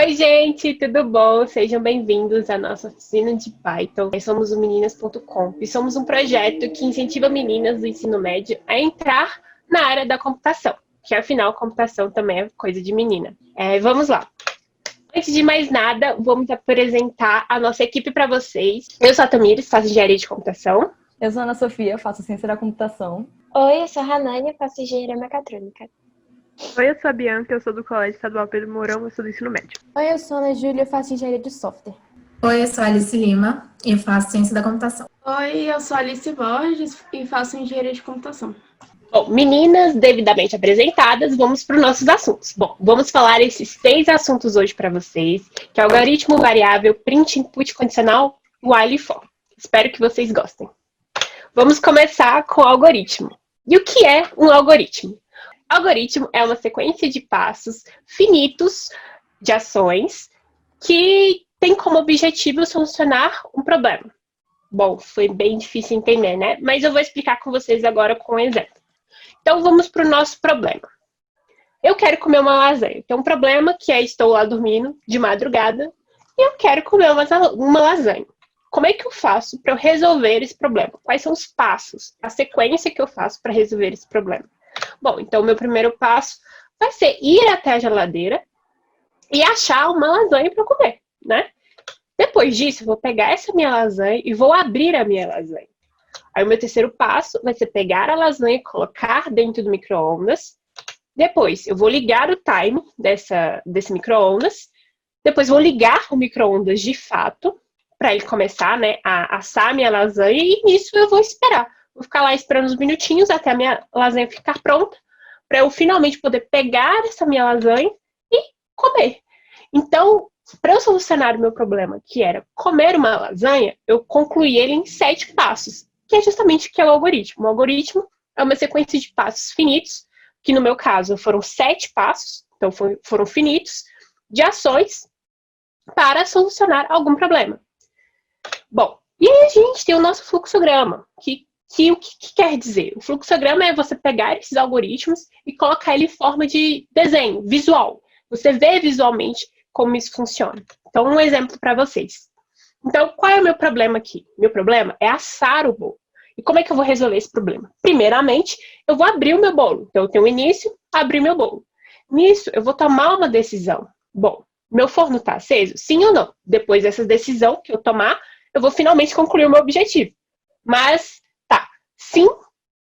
Oi, gente, tudo bom? Sejam bem-vindos à nossa oficina de Python. Nós somos o meninas.com e somos um projeto que incentiva meninas do ensino médio a entrar na área da computação, que afinal, computação também é coisa de menina. Vamos lá. Antes de mais nada, vamos apresentar a nossa equipe para vocês. Eu sou a Tamires, faço engenharia de computação. Eu sou a Ana Sofia, faço ciência da computação. Oi, eu sou a Hanane, faço engenharia mecatrônica. Oi, eu sou a Bianca, eu sou do Colégio Estadual Pedro Mourão, eu sou do ensino médio. Oi, eu sou a Ana Júlia, eu faço engenharia de software. Oi, eu sou a Alice Lima e faço ciência da computação. Oi, eu sou a Alice Borges e faço engenharia de computação. Bom, meninas devidamente apresentadas, vamos para os nossos assuntos. Bom, vamos falar esses 6 assuntos hoje para vocês, que é algoritmo, variável, print, input condicional, while e for. Espero que vocês gostem. Vamos começar com o algoritmo. E o que é um algoritmo? Algoritmo é uma sequência de passos finitos de ações que tem como objetivo solucionar um problema. Bom, foi bem difícil entender, né? Mas eu vou explicar com vocês agora com um exemplo. Então, vamos para o nosso problema. Eu quero comer uma lasanha. Tem um problema que é estou lá dormindo de madrugada e eu quero comer uma lasanha. Como é que eu faço para eu resolver esse problema? Quais são os passos, a sequência que eu faço para resolver esse problema? Bom, então o meu primeiro passo vai ser ir até a geladeira e achar uma lasanha para comer, né? Depois disso, eu vou pegar essa minha lasanha e vou abrir a minha lasanha. Aí o meu terceiro passo vai ser pegar a lasanha e colocar dentro do micro-ondas. Depois, eu vou ligar o timer desse micro-ondas. Depois, vou ligar o micro-ondas de fato, para ele começar, né, a assar a minha lasanha. E nisso eu vou esperar. Vou ficar lá esperando uns minutinhos até a minha lasanha ficar pronta, para eu finalmente poder pegar essa minha lasanha e comer. Então, para eu solucionar o meu problema, que era comer uma lasanha, eu concluí ele em 7 passos, que é justamente o que é o algoritmo. O algoritmo é uma sequência de passos finitos, que no meu caso foram 7 passos, então foram finitos, de ações para solucionar algum problema. Bom, e aí a gente tem o nosso fluxograma, que o que quer dizer? O fluxograma é você pegar esses algoritmos e colocar ele em forma de desenho, visual. Você vê visualmente como isso funciona. Então, um exemplo para vocês. Então, qual é o meu problema aqui? Meu problema é assar o bolo. E como é que eu vou resolver esse problema? Primeiramente, eu vou abrir o meu bolo. Então, eu tenho o início, abrir meu bolo. Nisso, eu vou tomar uma decisão. Bom, meu forno está aceso? Sim ou não? Depois dessa decisão que eu tomar, eu vou finalmente concluir o meu objetivo. Mas, tá, sim,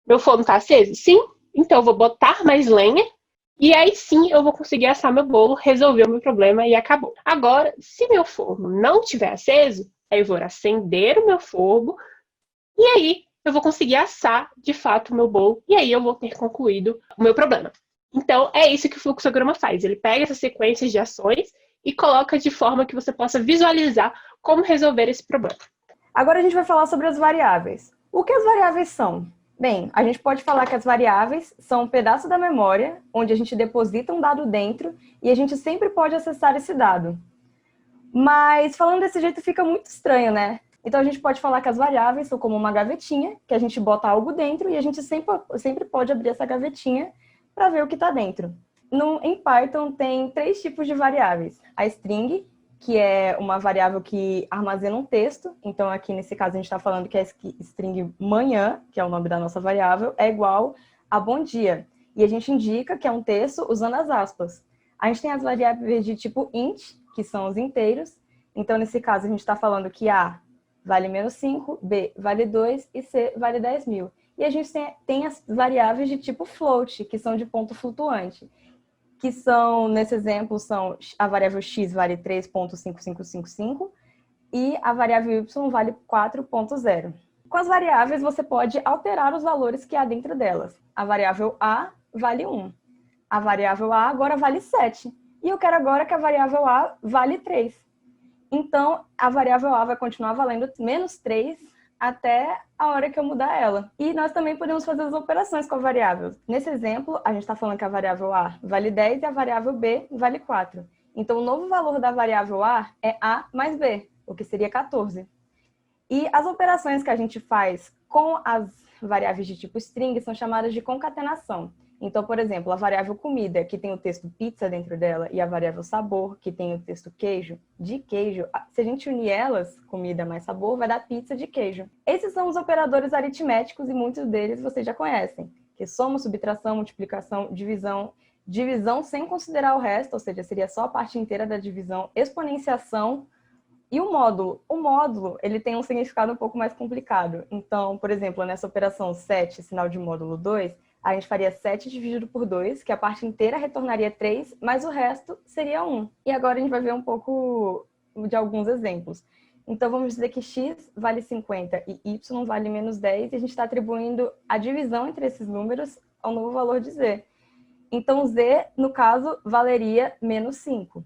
meu forno está aceso? Sim, então eu vou botar mais lenha e aí sim eu vou conseguir assar meu bolo, resolver o meu problema e acabou. Agora, se meu forno não estiver aceso, aí eu vou acender o meu fogo e aí eu vou conseguir assar de fato o meu bolo e aí eu vou ter concluído o meu problema. Então, é isso que o fluxograma faz. Ele pega essas sequências de ações e coloca de forma que você possa visualizar como resolver esse problema. Agora a gente vai falar sobre as variáveis. O que as variáveis são? Bem, a gente pode falar que as variáveis são um pedaço da memória onde a gente deposita um dado dentro e a gente sempre pode acessar esse dado. Mas falando desse jeito fica muito estranho, né? Então a gente pode falar que as variáveis são como uma gavetinha, que a gente bota algo dentro e a gente sempre pode abrir essa gavetinha para ver o que está dentro. Em Python tem 3 tipos de variáveis. A string, que é uma variável que armazena um texto. Então, aqui nesse caso, a gente está falando que a string manhã, que é o nome da nossa variável, é igual a bom dia. E a gente indica que é um texto usando as aspas. A gente tem as variáveis de tipo int, que são os inteiros. Então, nesse caso, a gente está falando que A vale -5, B vale 2 e C vale 10.000. E a gente tem as variáveis de tipo float, que são de ponto flutuante. Que são, nesse exemplo, são a variável x vale 3.5555 e a variável y vale 4.0. Com as variáveis, você pode alterar os valores que há dentro delas. A variável a vale 1. A variável a agora vale 7. E eu quero agora que a variável a vale 3. Então, a variável a vai continuar valendo -3 até a hora que eu mudar ela. E nós também podemos fazer as operações com a variável. Nesse exemplo, a gente está falando que a variável a vale 10 e a variável b vale 4. Então, o novo valor da variável a é a mais b, o que seria 14. E as operações que a gente faz com as variáveis de tipo string são chamadas de concatenação. Então, por exemplo, a variável comida, que tem o texto pizza dentro dela, e a variável sabor, que tem o texto queijo, de queijo, se a gente unir elas, comida mais sabor, vai dar pizza de queijo. Esses são os operadores aritméticos e muitos deles vocês já conhecem, que soma, subtração, multiplicação, divisão, divisão sem considerar o resto, ou seja, seria só a parte inteira da divisão, exponenciação e o módulo. O módulo, ele tem um significado um pouco mais complicado. Então, por exemplo, nessa operação 7, sinal de módulo 2, a gente faria 7 dividido por 2, que a parte inteira retornaria 3, mas o resto seria 1. E agora a gente vai ver um pouco de alguns exemplos. Então, vamos dizer que x vale 50 e y vale menos 10, e a gente está atribuindo a divisão entre esses números ao novo valor de z. Então, z, no caso, valeria menos 5.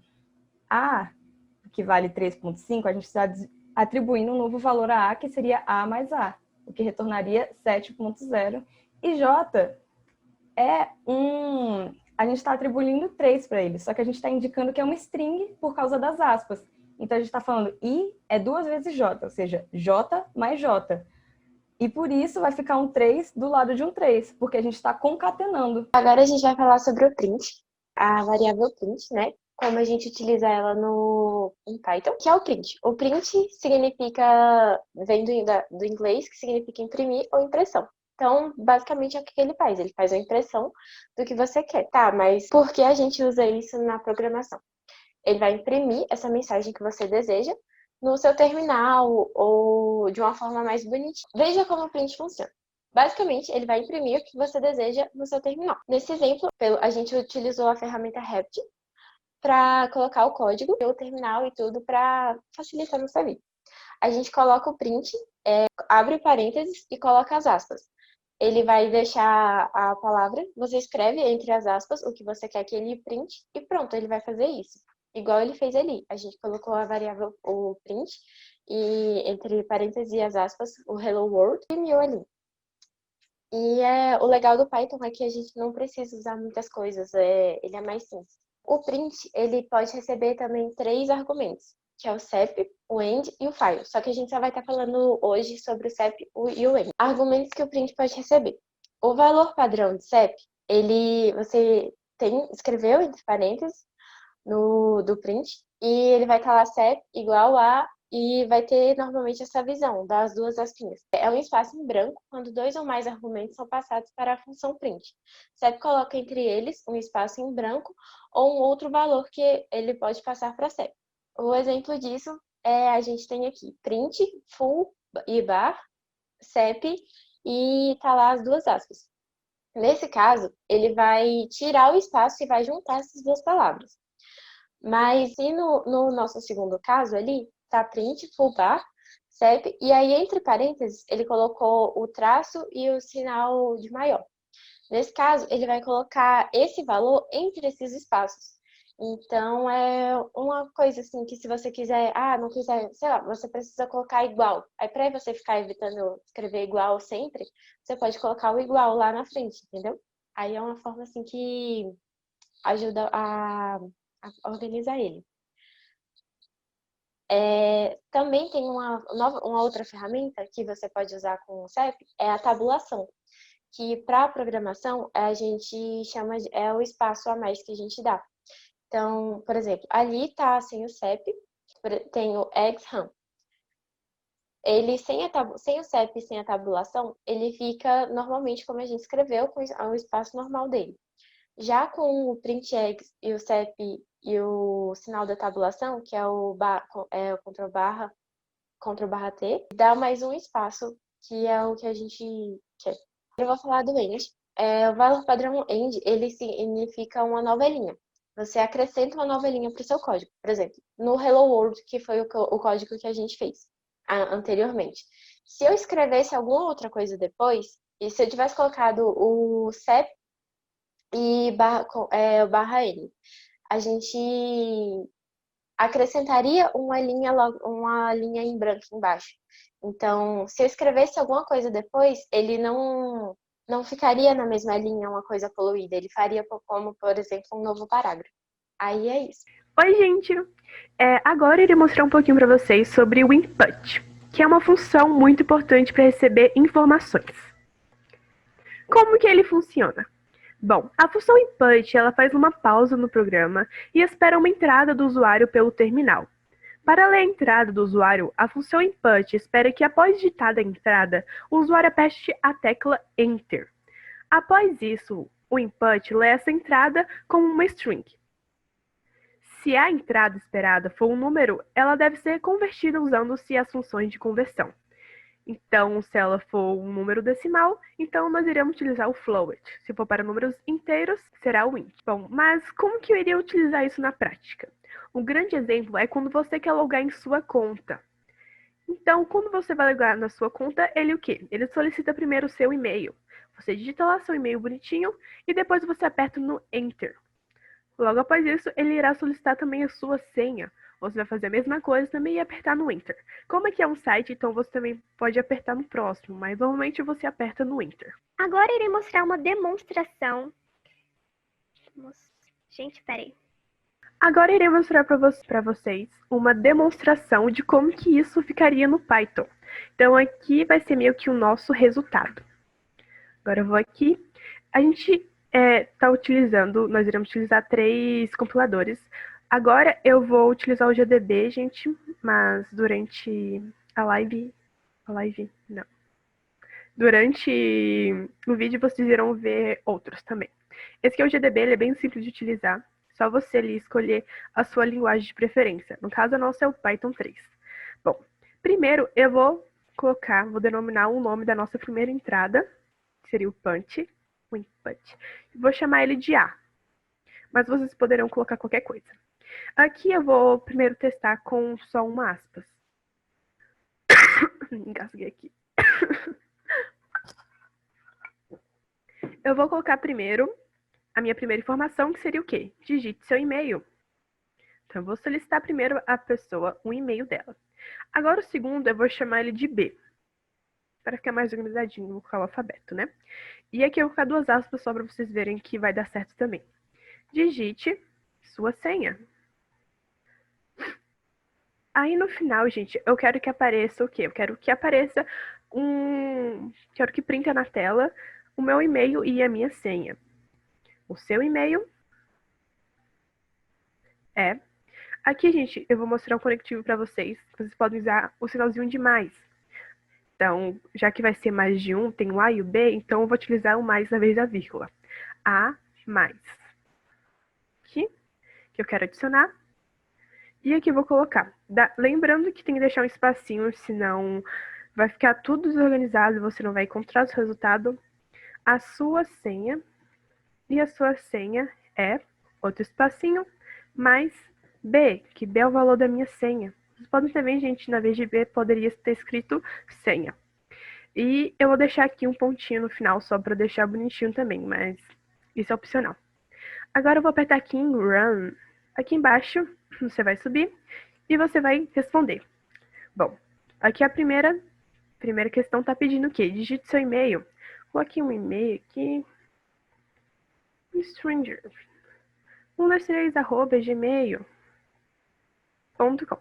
A, que vale 3,5, a gente está atribuindo um novo valor a A, que seria A mais A, o que retornaria 7,0. E J a gente está atribuindo 3 para ele, só que a gente está indicando que é uma string por causa das aspas. Então, a gente está falando I é 2 vezes J, ou seja, J mais J. E por isso vai ficar um 3 do lado de um 3, porque a gente está concatenando. Agora a gente vai falar sobre o print, a variável print, né? Como a gente utiliza ela em Python, que é o print. O print significa, vem do inglês, que significa imprimir ou impressão. Então, basicamente, é o que ele faz? Ele faz a impressão do que você quer. Tá, mas por que a gente usa isso na programação? Ele vai imprimir essa mensagem que você deseja no seu terminal ou de uma forma mais bonitinha. Veja como o print funciona. Basicamente, ele vai imprimir o que você deseja no seu terminal. Nesse exemplo, a gente utilizou a ferramenta Rapt para colocar o código, o terminal e tudo para facilitar a nossa vida. A gente coloca o print, abre parênteses e coloca as aspas. Ele vai deixar a palavra, você escreve entre as aspas o que você quer que ele print e pronto, ele vai fazer isso. Igual ele fez ali. A gente colocou a variável, o print, e entre parênteses e as aspas, o hello world, e imprimiu ali. E o legal do Python é que a gente não precisa usar muitas coisas, ele é mais simples. O print, ele pode receber também 3 argumentos, que é o CEP, o END e o file. Só que a gente só vai estar falando hoje sobre o CEP e o END. Argumentos que o print pode receber. O valor padrão de CEP, você escreveu entre parênteses do print, e ele vai estar lá CEP igual a, e vai ter normalmente essa visão das 2 aspinhas. É um espaço em branco quando 2 ou mais argumentos são passados para a função print. CEP coloca entre eles um espaço em branco ou um outro valor que ele pode passar para CEP. O exemplo disso a gente tem aqui print, full e bar, CEP, e tá lá as 2 aspas. Nesse caso, ele vai tirar o espaço e vai juntar essas 2 palavras. Mas e no nosso segundo caso ali, tá print, full bar, CEP, e aí entre parênteses ele colocou o traço e o sinal de maior. Nesse caso, ele vai colocar esse valor entre esses espaços. Então, é uma coisa assim que se você quiser, não quiser, sei lá, você precisa colocar igual. Aí, para você ficar evitando escrever igual sempre, você pode colocar o igual lá na frente, entendeu? Aí é uma forma assim que ajuda a organizar ele. Também tem uma outra ferramenta que você pode usar com o CEP, é a tabulação, que para a programação a gente chama o espaço a mais que a gente dá. Então, por exemplo, ali está sem o CEP, tem o exham. Ele sem o CEP e sem a tabulação, ele fica normalmente como a gente escreveu, com o espaço normal dele. Já com o print eggs e o CEP e o sinal da tabulação, que é o Ctrl barra T, dá mais um espaço, que é o que a gente quer. Eu vou falar do end. O valor padrão end, ele significa uma nova linha. Você acrescenta uma nova linha para o seu código. Por exemplo, no Hello World, que foi o código que a gente fez anteriormente. Se eu escrevesse alguma outra coisa depois, e se eu tivesse colocado o CEP e o barra N, a gente acrescentaria uma linha em branco embaixo. Então, se eu escrevesse alguma coisa depois, ele não ficaria na mesma linha uma coisa poluída. Ele faria como, por exemplo, um novo parágrafo. Aí é isso. Oi, gente! Agora eu irei mostrar um pouquinho para vocês sobre o input, que é uma função muito importante para receber informações. Como que ele funciona? Bom, a função input, ela faz uma pausa no programa e espera uma entrada do usuário pelo terminal. Para ler a entrada do usuário, a função input espera que após digitada a entrada, o usuário aperte a tecla Enter. Após isso, o input lê essa entrada como uma string. Se a entrada esperada for um número, ela deve ser convertida usando-se as funções de conversão. Então, se ela for um número decimal, então nós iremos utilizar o float. Se for para números inteiros, será o int. Bom, mas como que eu iria utilizar isso na prática? Um grande exemplo é quando você quer logar em sua conta. Então, quando você vai logar na sua conta, ele o quê? Ele solicita primeiro o seu e-mail. Você digita lá seu e-mail bonitinho e depois você aperta no Enter. Logo após isso, ele irá solicitar também a sua senha. Você vai fazer a mesma coisa também e apertar no Enter. Como aqui é um site, então você também pode apertar no próximo, mas normalmente você aperta no Enter. Agora irei mostrar uma demonstração. Gente, peraí. Agora irei mostrar para vocês uma demonstração de como que isso ficaria no Python. Então aqui vai ser meio que o nosso resultado. Agora eu vou aqui. A gente nós iremos utilizar 3 compiladores. Agora eu vou utilizar o GDB, gente, mas durante a live não. Durante o vídeo vocês irão ver outros também. Esse aqui é o GDB, ele é bem simples de utilizar. Só você ali escolher a sua linguagem de preferência. No caso, a nossa é o Python 3. Bom, primeiro eu vou denominar o nome da nossa primeira entrada, que seria o punch, o input. Vou chamar ele de A, mas vocês poderão colocar qualquer coisa. Aqui eu vou primeiro testar com só uma aspas. Engasguei aqui. Eu vou colocar primeiro a minha primeira informação, que seria o quê? Digite seu e-mail. Então, eu vou solicitar primeiro a pessoa o e-mail dela. Agora, o segundo, eu vou chamar ele de B, para ficar mais organizadinho, vou colocar o alfabeto, né? E aqui eu vou colocar 2 aspas só para vocês verem que vai dar certo também. Digite sua senha. Aí, no final, gente, eu quero que apareça o quê? Eu quero que apareça Quero que printa na tela o meu e-mail e a minha senha. O seu e-mail é... Aqui, gente, eu vou mostrar um conectivo para vocês. Vocês podem usar o sinalzinho de mais. Então, já que vai ser mais de um, tem o A e o B, então eu vou utilizar o mais na vez da vírgula. A mais. Aqui, que eu quero adicionar. E aqui eu vou colocar. Lembrando que tem que deixar um espacinho, senão vai ficar tudo desorganizado e você não vai encontrar o resultado. A sua senha. E a sua senha é, outro espacinho, mais B, que B é o valor da minha senha. Vocês podem também, gente, na vez de B, poderia ter escrito senha. E eu vou deixar aqui um pontinho no final, só para deixar bonitinho também, mas isso é opcional. Agora eu vou apertar aqui em Run. Aqui embaixo, você vai subir e você vai responder. Bom, aqui a primeira questão está pedindo o quê? Digite seu e-mail. Vou aqui um e-mail aqui. Stranger. 123@gmail.com.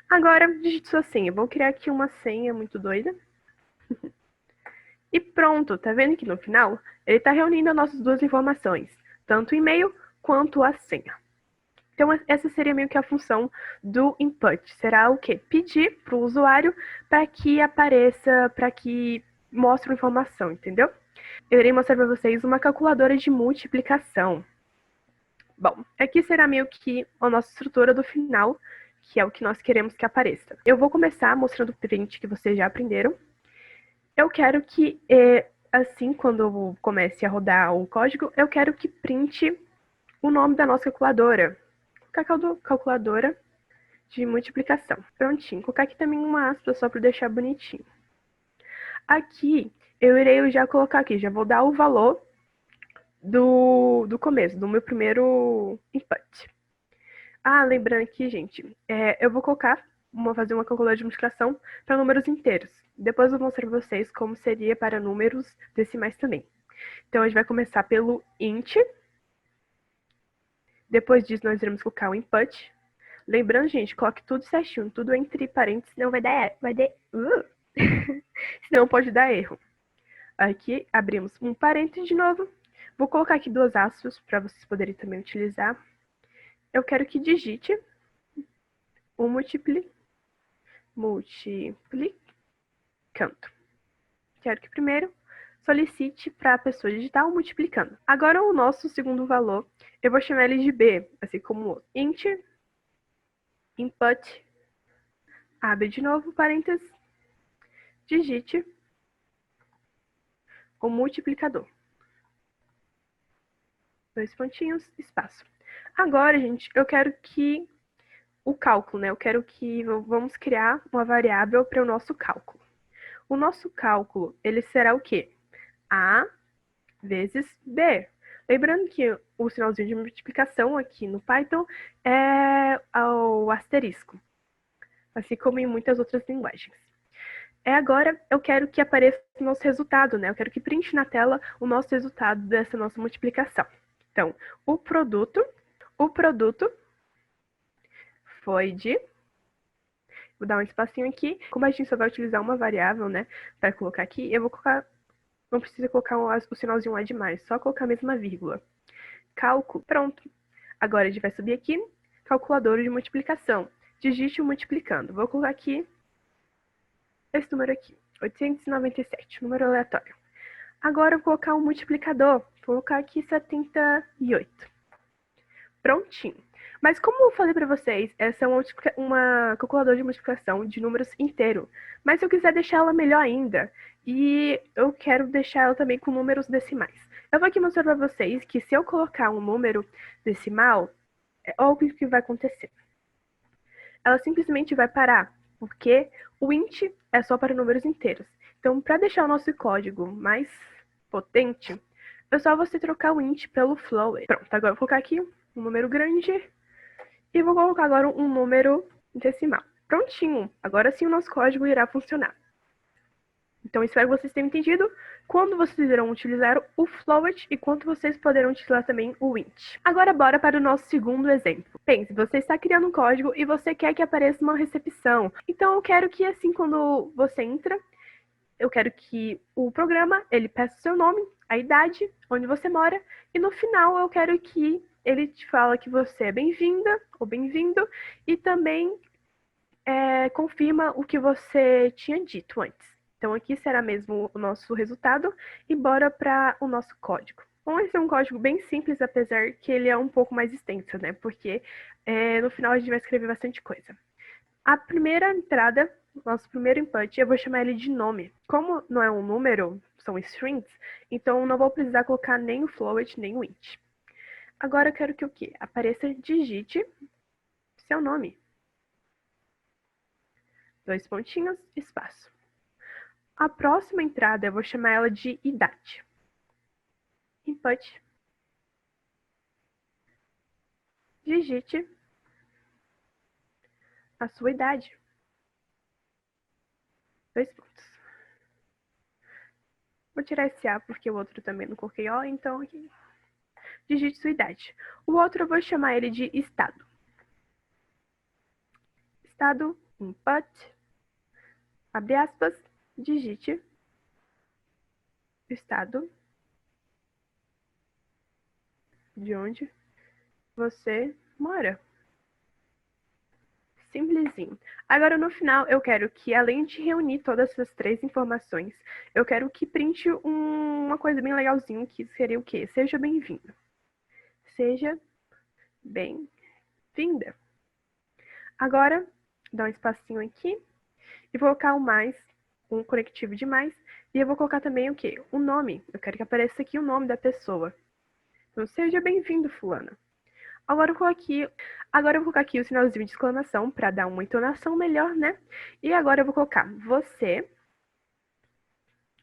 Agora, digite sua senha. Vou criar aqui uma senha muito doida. E pronto, tá vendo que no final ele está reunindo as nossas 2 informações, tanto o e-mail quanto a senha. Então, essa seria meio que a função do input. Será o quê? Pedir para o usuário para que apareça, para que mostre a informação, entendeu? Eu irei mostrar para vocês uma calculadora de multiplicação. Bom, aqui será meio que a nossa estrutura do final, que é o que nós queremos que apareça. Eu vou começar mostrando o print que vocês já aprenderam. Eu quero que, assim, quando eu comece a rodar o código, eu quero que printe o nome da nossa calculadora. Calculadora de multiplicação. Prontinho. Vou colocar aqui também uma aspa só para deixar bonitinho. Aqui, eu irei já colocar aqui, já vou dar o valor do começo, do meu primeiro input. Ah, lembrando aqui, gente, eu vou fazer uma calculadora de multiplicação para números inteiros. Depois eu vou mostrar para vocês como seria para números decimais também. Então, a gente vai começar pelo int. Depois disso, nós iremos colocar o input. Lembrando, gente, coloque tudo certinho, tudo entre parênteses, senão senão pode dar erro. Aqui, abrimos um parênteses de novo. Vou colocar aqui 2 aspas para vocês poderem também utilizar. Eu quero que digite o multiplicando. Quero que primeiro solicite para a pessoa digitar o multiplicando. Agora o nosso segundo valor, eu vou chamar ele de B, assim como o outro. Int, input, abre de novo parênteses, digite o multiplicador. 2 pontinhos, espaço. Agora, gente, eu quero que o cálculo, né? Eu quero que vamos criar uma variável para o nosso cálculo. O nosso cálculo, ele será o quê? A vezes B. Lembrando que o sinalzinho de multiplicação aqui no Python é o asterisco, assim como em muitas outras linguagens. Agora eu quero que apareça o nosso resultado, né? Eu quero que print na tela o nosso resultado dessa nossa multiplicação. Então, o produto foi de... Vou dar um espacinho aqui. Como a gente só vai utilizar uma variável, né, para colocar aqui, eu vou colocar... Não precisa colocar o sinalzinho A demais, só colocar a mesma vírgula. Cálculo, pronto. Agora a gente vai subir aqui, calculadora de multiplicação. Digite o multiplicando. Vou colocar aqui esse número aqui, 897, número aleatório. Agora eu vou colocar um multiplicador. Vou colocar aqui 78. Prontinho. Mas como eu falei para vocês, essa é uma calculadora de multiplicação de números inteiro. Mas se eu quiser deixar ela melhor ainda, e eu quero deixar ela também com números decimais. Eu vou aqui mostrar para vocês que se eu colocar um número decimal, olha o que vai acontecer. Ela simplesmente vai parar, porque o int é só para números inteiros. Então, para deixar o nosso código mais potente, eu só vou trocar o int pelo float. Pronto, agora eu vou colocar aqui um número grande e vou colocar agora um número decimal. Prontinho, agora sim o nosso código irá funcionar. Então, espero que vocês tenham entendido quando vocês irão utilizar o float e quanto vocês poderão utilizar também o int. Agora, bora para o nosso segundo exemplo. Pense, você está criando um código e você quer que apareça uma recepção. Então, eu quero que assim, quando você entra, eu quero que o programa, ele peça o seu nome, a idade, onde você mora, e no final eu quero que ele te fala que você é bem-vinda ou bem-vindo e também confirma o que você tinha dito antes. Então, aqui será mesmo o nosso resultado e bora para o nosso código. Bom, esse é um código bem simples, apesar que ele é um pouco mais extenso, né? Porque no final a gente vai escrever bastante coisa. A primeira entrada, nosso primeiro input, eu vou chamar ele de nome. Como não é um número, são strings, então não vou precisar colocar nem o float, nem o int. Agora eu quero que o quê? Apareça digite seu nome. 2 pontinhos, espaço. A próxima entrada eu vou chamar ela de idade. Input. Digite a sua idade. 2 pontos. Vou tirar esse A porque o outro também não coloquei O, então aqui. Digite sua idade. O outro eu vou chamar ele de estado. Estado, input, abre aspas, digite o estado de onde você mora. Simplesinho. Agora, no final, eu quero que, além de reunir todas essas 3 informações, eu quero que printe uma coisa bem legalzinha, que seria o quê? Seja bem-vindo. Seja bem-vinda. Agora, dá um espacinho aqui e vou colocar um conectivo de mais, e eu vou colocar também o quê? O nome. Eu quero que apareça aqui o nome da pessoa. Então, seja bem-vindo, fulana. Agora eu vou colocar aqui o sinalzinho de exclamação para dar uma entonação melhor, né? E agora eu vou colocar você,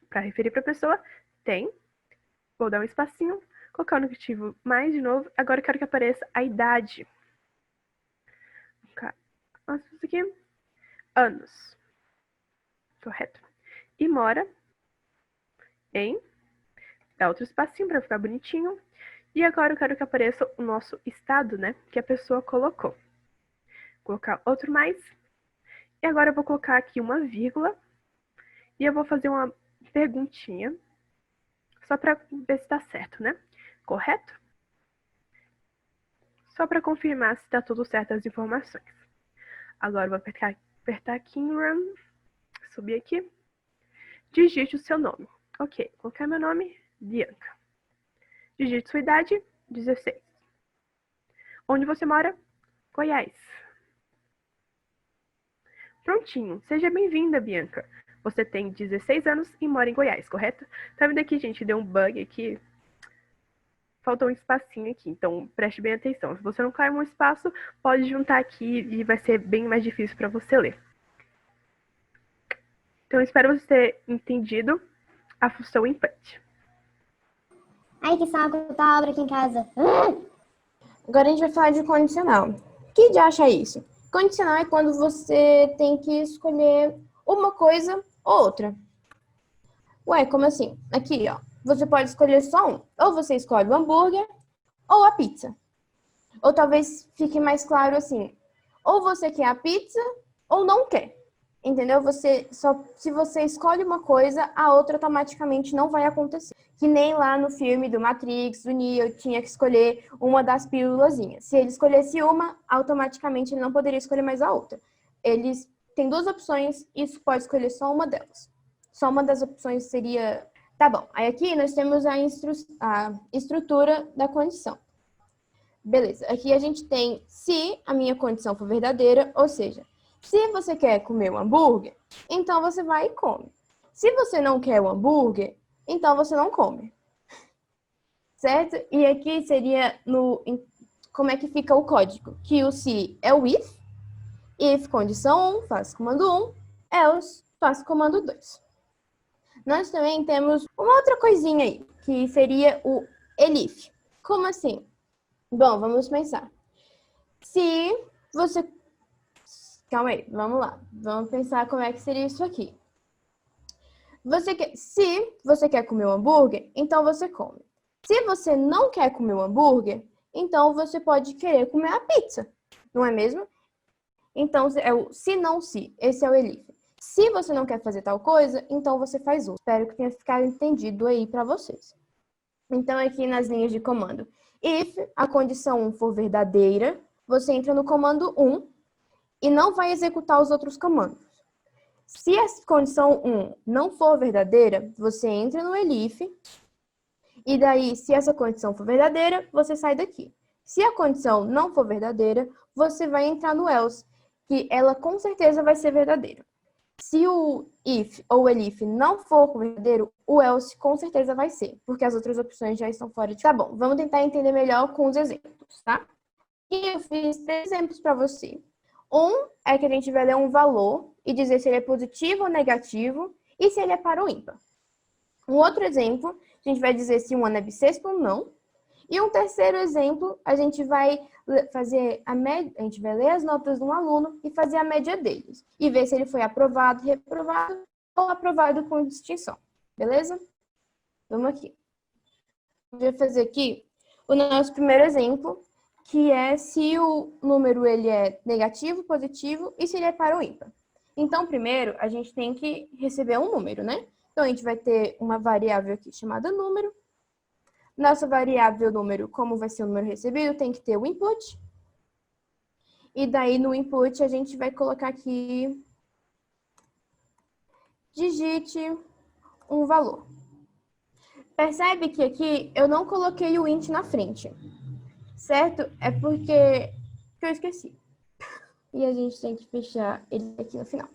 para referir para a pessoa, tem. Vou dar um espacinho, colocar o conectivo mais de novo. Agora eu quero que apareça a idade. Vou colocar isso aqui. Anos. Correto. E mora em... Dá outro espacinho para ficar bonitinho. E agora eu quero que apareça o nosso estado, né? Que a pessoa colocou. Vou colocar outro mais. E agora eu vou colocar aqui uma vírgula. E eu vou fazer uma perguntinha. Só para ver se tá certo, né? correto? Só para confirmar se está tudo certo as informações. Agora eu vou apertar aqui em Run, subir aqui. Digite o seu nome. Ok, qual que é meu nome? Bianca. Digite sua idade, 16. Onde você mora? Goiás. Prontinho. Seja bem-vinda, Bianca. Você tem 16 anos e mora em Goiás, correto? Tá vendo aqui, gente? Deu um bug aqui. Faltou um espacinho aqui, então preste bem atenção. Se você não cair um espaço, pode juntar aqui e vai ser bem mais difícil para você ler. Então, espero você ter entendido a função input. Ai, que saco, tá obra aqui em casa. Agora a gente vai falar de condicional. Que de acha isso? Condicional é quando você tem que escolher uma coisa ou outra. Ué, como assim? Aqui, ó. Você pode escolher só um. Ou você escolhe o hambúrguer ou a pizza. Ou talvez fique mais claro assim. Ou você quer a pizza ou não quer. Entendeu? Se você escolhe uma coisa, a outra automaticamente não vai acontecer. Que nem lá no filme do Matrix, do Neo, tinha que escolher uma das pílulazinhas. Se ele escolhesse uma, automaticamente ele não poderia escolher mais a outra. Eles têm duas opções e isso pode escolher só uma delas. Só uma das opções seria... Tá bom, aí aqui nós temos a estrutura da condição. Beleza, aqui a gente tem se a minha condição for verdadeira, ou seja, se você quer comer um hambúrguer, então você vai e come. Se você não quer o hambúrguer, então você não come. Certo? E aqui seria como é que fica o código? Que o se é o if condição 1, faço comando 1, else, faço comando 2. Nós também temos uma outra coisinha aí, que seria o elif. Como assim? Bom, vamos pensar. Se você... Calma aí, vamos lá. Vamos pensar como é que seria isso aqui. Se você quer comer um hambúrguer, então você come. Se você não quer comer um hambúrguer, então você pode querer comer a pizza. Não é mesmo? Então, é o se não se. Esse é o elif. Se você não quer fazer tal coisa, então você faz outro. Espero que tenha ficado entendido aí para vocês. Então, aqui nas linhas de comando. If a condição 1 for verdadeira, você entra no comando 1 e não vai executar os outros comandos. Se a condição 1 não for verdadeira, você entra no elif. E daí, se essa condição for verdadeira, você sai daqui. Se a condição não for verdadeira, você vai entrar no else, que ela com certeza vai ser verdadeira. Se o if ou o elif não for verdadeiro, o else com certeza vai ser, porque as outras opções já estão fora de... Tá bom, vamos tentar entender melhor com os exemplos, tá? E eu fiz 3 exemplos para você. Um é que a gente vai ler um valor e dizer se ele é positivo ou negativo e se ele é par ou ímpar. Um outro exemplo, a gente vai dizer se um ano é bissexto ou não. E um terceiro exemplo, a gente vai fazer a média, a gente vai ler as notas de um aluno e fazer a média deles. E ver se ele foi aprovado, reprovado ou aprovado com distinção. Beleza? Vamos aqui. A gente vai fazer aqui o nosso primeiro exemplo, que é se o número ele é negativo, positivo e se ele é par ou ímpar. Então, primeiro, a gente tem que receber um número, né? Então, a gente vai ter uma variável aqui chamada número. Nossa variável número, como vai ser o número recebido, tem que ter o input. E daí, no input, a gente vai colocar aqui... Digite um valor. Percebe que aqui eu não coloquei o int na frente. Certo? É porque eu esqueci. E a gente tem que fechar ele aqui no final.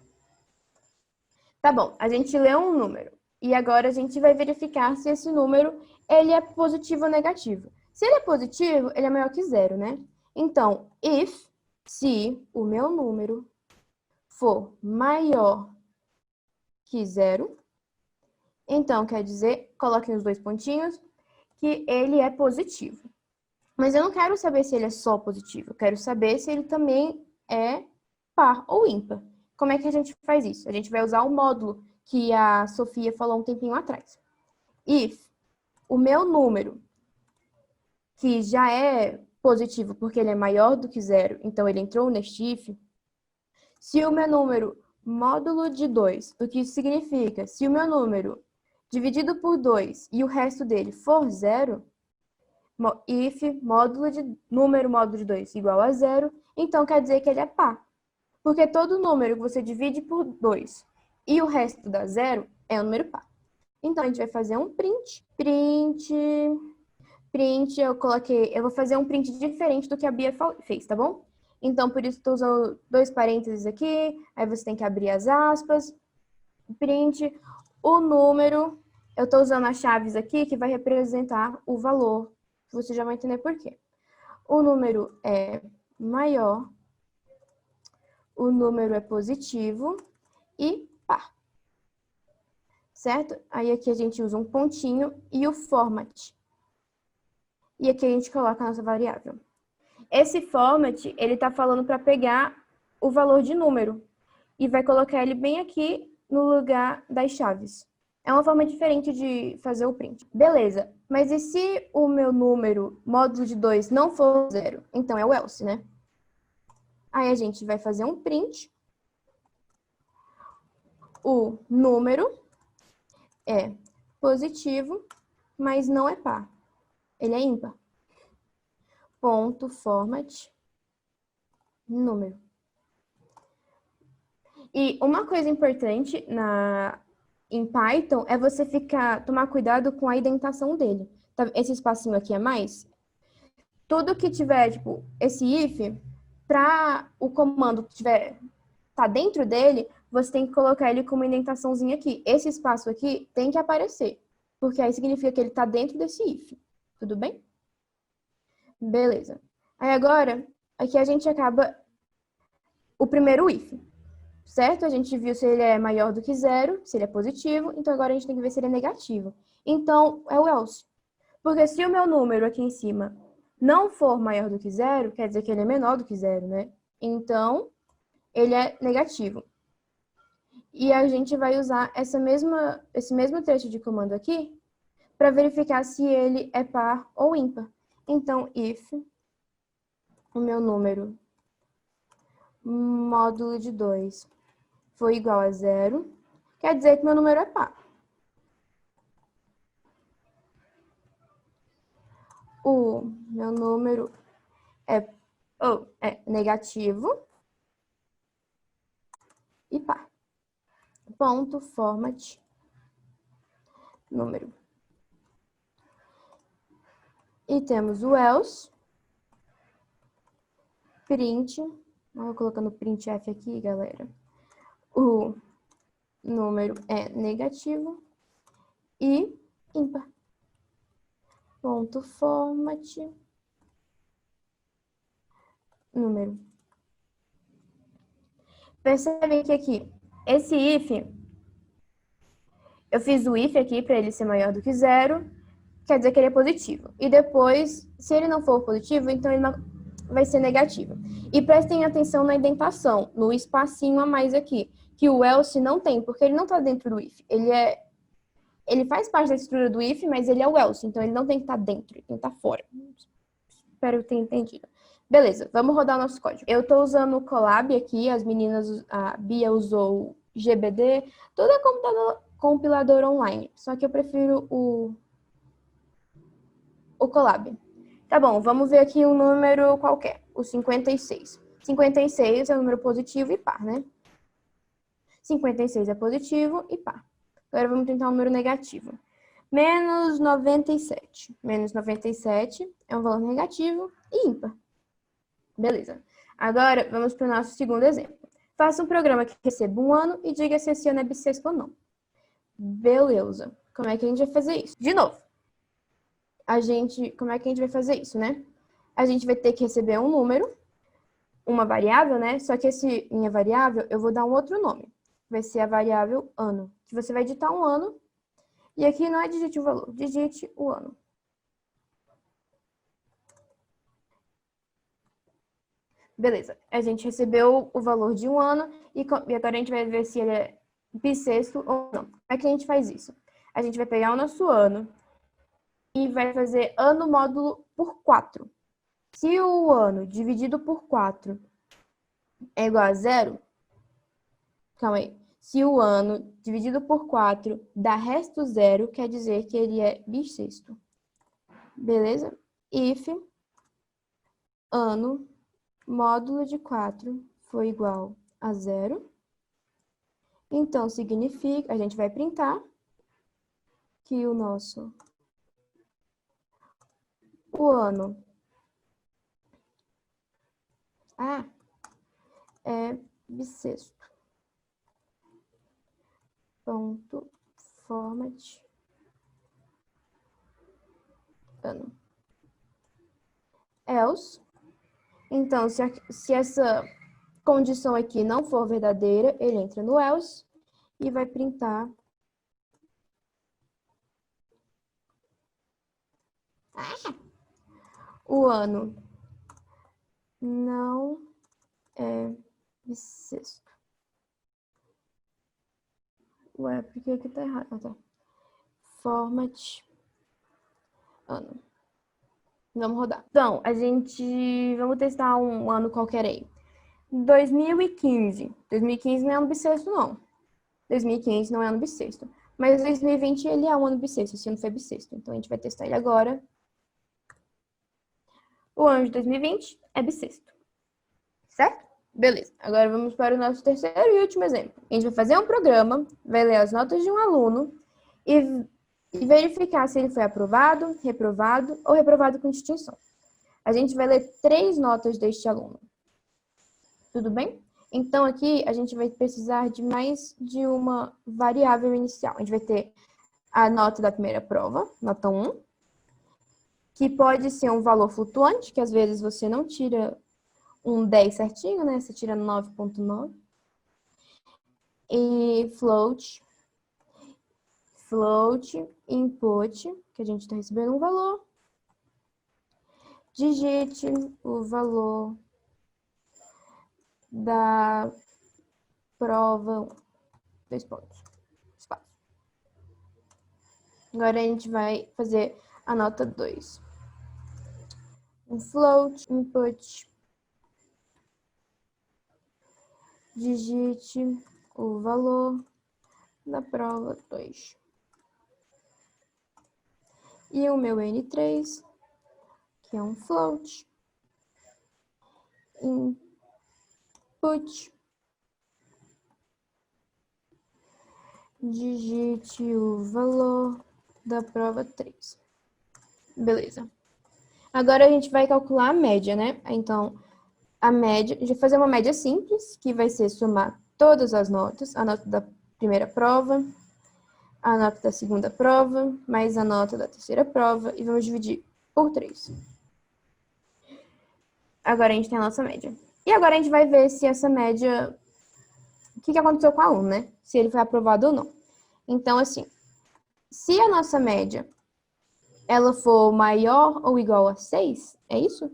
Tá bom, a gente leu um número. E agora a gente vai verificar se esse número ele é positivo ou negativo. Se ele é positivo, ele é maior que 0, né? Então, se o meu número for maior que 0, então quer dizer, coloquem os 2 pontinhos, que ele é positivo. Mas eu não quero saber se ele é só positivo, eu quero saber se ele também é par ou ímpar. Como é que a gente faz isso? A gente vai usar o módulo que a Sofia falou um tempinho atrás. If o meu número, que já é positivo porque ele é maior do que 0, então ele entrou neste if, se o meu número módulo de 2, o que isso significa? Se o meu número dividido por 2 e o resto dele for 0, if módulo de número módulo de 2 igual a 0, então quer dizer que ele é par. Porque todo número que você divide por 2 e o resto dá 0 é um número par. Então, a gente vai fazer um print. Print, eu vou fazer um print diferente do que a Bia fez, tá bom? Então, por isso, estou usando 2 parênteses aqui, aí você tem que abrir as aspas. Print, o número, eu estou usando as chaves aqui que vai representar o valor. Você já vai entender por quê. O número é maior, o número é positivo e par. Certo? Aí aqui a gente usa um pontinho e o format. E aqui a gente coloca a nossa variável. Esse format, ele tá falando para pegar o valor de número e vai colocar ele bem aqui no lugar das chaves. É uma forma diferente de fazer o print. Beleza, mas e se o meu número módulo de 2 não for 0? Então é o else, né? Aí a gente vai fazer um print. O número é positivo, mas não é par. Ele é ímpar. Ponto, format, número. E uma coisa importante em Python é você tomar cuidado com a indentação dele. Tá, esse espacinho aqui a mais. Tudo que tiver, tipo, esse if, para o comando que tá dentro dele, você tem que colocar ele com uma indentaçãozinha aqui. Esse espaço aqui tem que aparecer, porque aí significa que ele tá dentro desse if. Tudo bem? Beleza. Aí agora, aqui a gente acaba o primeiro if. Certo? A gente viu se ele é maior do que 0, se ele é positivo. Então, agora a gente tem que ver se ele é negativo. Então, é o else. Porque se o meu número aqui em cima não for maior do que 0, quer dizer que ele é menor do que 0, né? Então, ele é negativo. E a gente vai usar esse mesmo trecho de comando aqui para verificar se ele é par ou ímpar. Então, if o meu número módulo de 2 for igual a 0, quer dizer que meu número é par. O meu número é negativo e par. Ponto, format, número. E temos o else, print, eu vou colocando printf aqui, galera. O número é negativo e ímpar. Ponto, format, número. Percebem que aqui, esse if, eu fiz o if aqui para ele ser maior do que 0, quer dizer que ele é positivo. E depois, se ele não for positivo, então ele vai ser negativo. E prestem atenção na indentação, no espacinho a mais aqui, que o else não tem, porque ele não está dentro do if. Ele faz parte da estrutura do if, mas ele é o else, então ele não tem que estar dentro, ele tem que estar fora. Espero ter entendido. Beleza, vamos rodar o nosso código. Eu estou usando o Colab aqui, as meninas, a Bia usou o GBD, tudo é compilador online, só que eu prefiro o Colab. Tá bom, vamos ver aqui um número qualquer, o 56. 56 é um número positivo e par, né? 56 é positivo e par. Agora vamos tentar um número negativo. Menos 97. Menos 97 é um valor negativo e ímpar. Beleza. Agora vamos para o nosso segundo exemplo. Faça um programa que receba um ano e diga se esse ano é bissexto ou não. Beleza. Como é que a gente vai fazer isso? De novo. Como é que a gente vai fazer isso, né? A gente vai ter que receber um número, uma variável, né? Só que minha variável, eu vou dar um outro nome. Vai ser a variável ano. Que você vai digitar um ano. E aqui não é digite o valor, digite o ano. Beleza. A gente recebeu o valor de um ano e agora a gente vai ver se ele é bissexto ou não. Como é que a gente faz isso? A gente vai pegar o nosso ano e vai fazer ano módulo por 4. Se o ano dividido por 4 é igual a 0, calma aí. Se o ano dividido por 4 dá resto 0, quer dizer que ele é bissexto. Beleza? if ano módulo de 4 for igual a 0, então significa, a gente vai printar que o ano A é bissexto. Ponto format ano. Else, então, se essa condição aqui não for verdadeira, ele entra no else e vai printar o ano não é bissexto. Ué, por que aqui tá errado? Ah, tá. Format ano. Vamos rodar. Então, vamos testar um ano qualquer aí. 2015. 2015 não é ano bissexto, não. 2015 não é ano bissexto. Mas 2020 ele é um ano bissexto. Esse ano foi bissexto. Então, a gente vai testar ele agora. O ano de 2020 é bissexto. Certo? Beleza. Agora vamos para o nosso terceiro e último exemplo. A gente vai fazer um programa, vai ler as notas de um aluno e verificar se ele foi aprovado, reprovado ou reprovado com distinção. A gente vai ler 3 notas deste aluno. Tudo bem? Então, aqui a gente vai precisar de mais de uma variável inicial. A gente vai ter a nota da primeira prova, nota 1, que pode ser um valor flutuante, que às vezes você não tira um 10 certinho, né? Você tira 9.9. E float, input, que a gente está recebendo um valor. Digite o valor da prova 2 pontos. Espaço. Agora a gente vai fazer a nota 2. Um float, input. Digite o valor da prova 2. E o meu N3, que é um float, input, digite o valor da prova 3. Beleza. Agora a gente vai calcular a média, né? Então, a média, a gente vai fazer uma média simples, que vai ser somar todas as notas, a nota da primeira prova, a nota da segunda prova, mais a nota da terceira prova, e vamos dividir por 3. Agora a gente tem a nossa média. E agora a gente vai ver se essa média... O que aconteceu com o aluno, né? Se ele foi aprovado ou não. Então, assim, se a nossa média ela for maior ou igual a 6, é isso?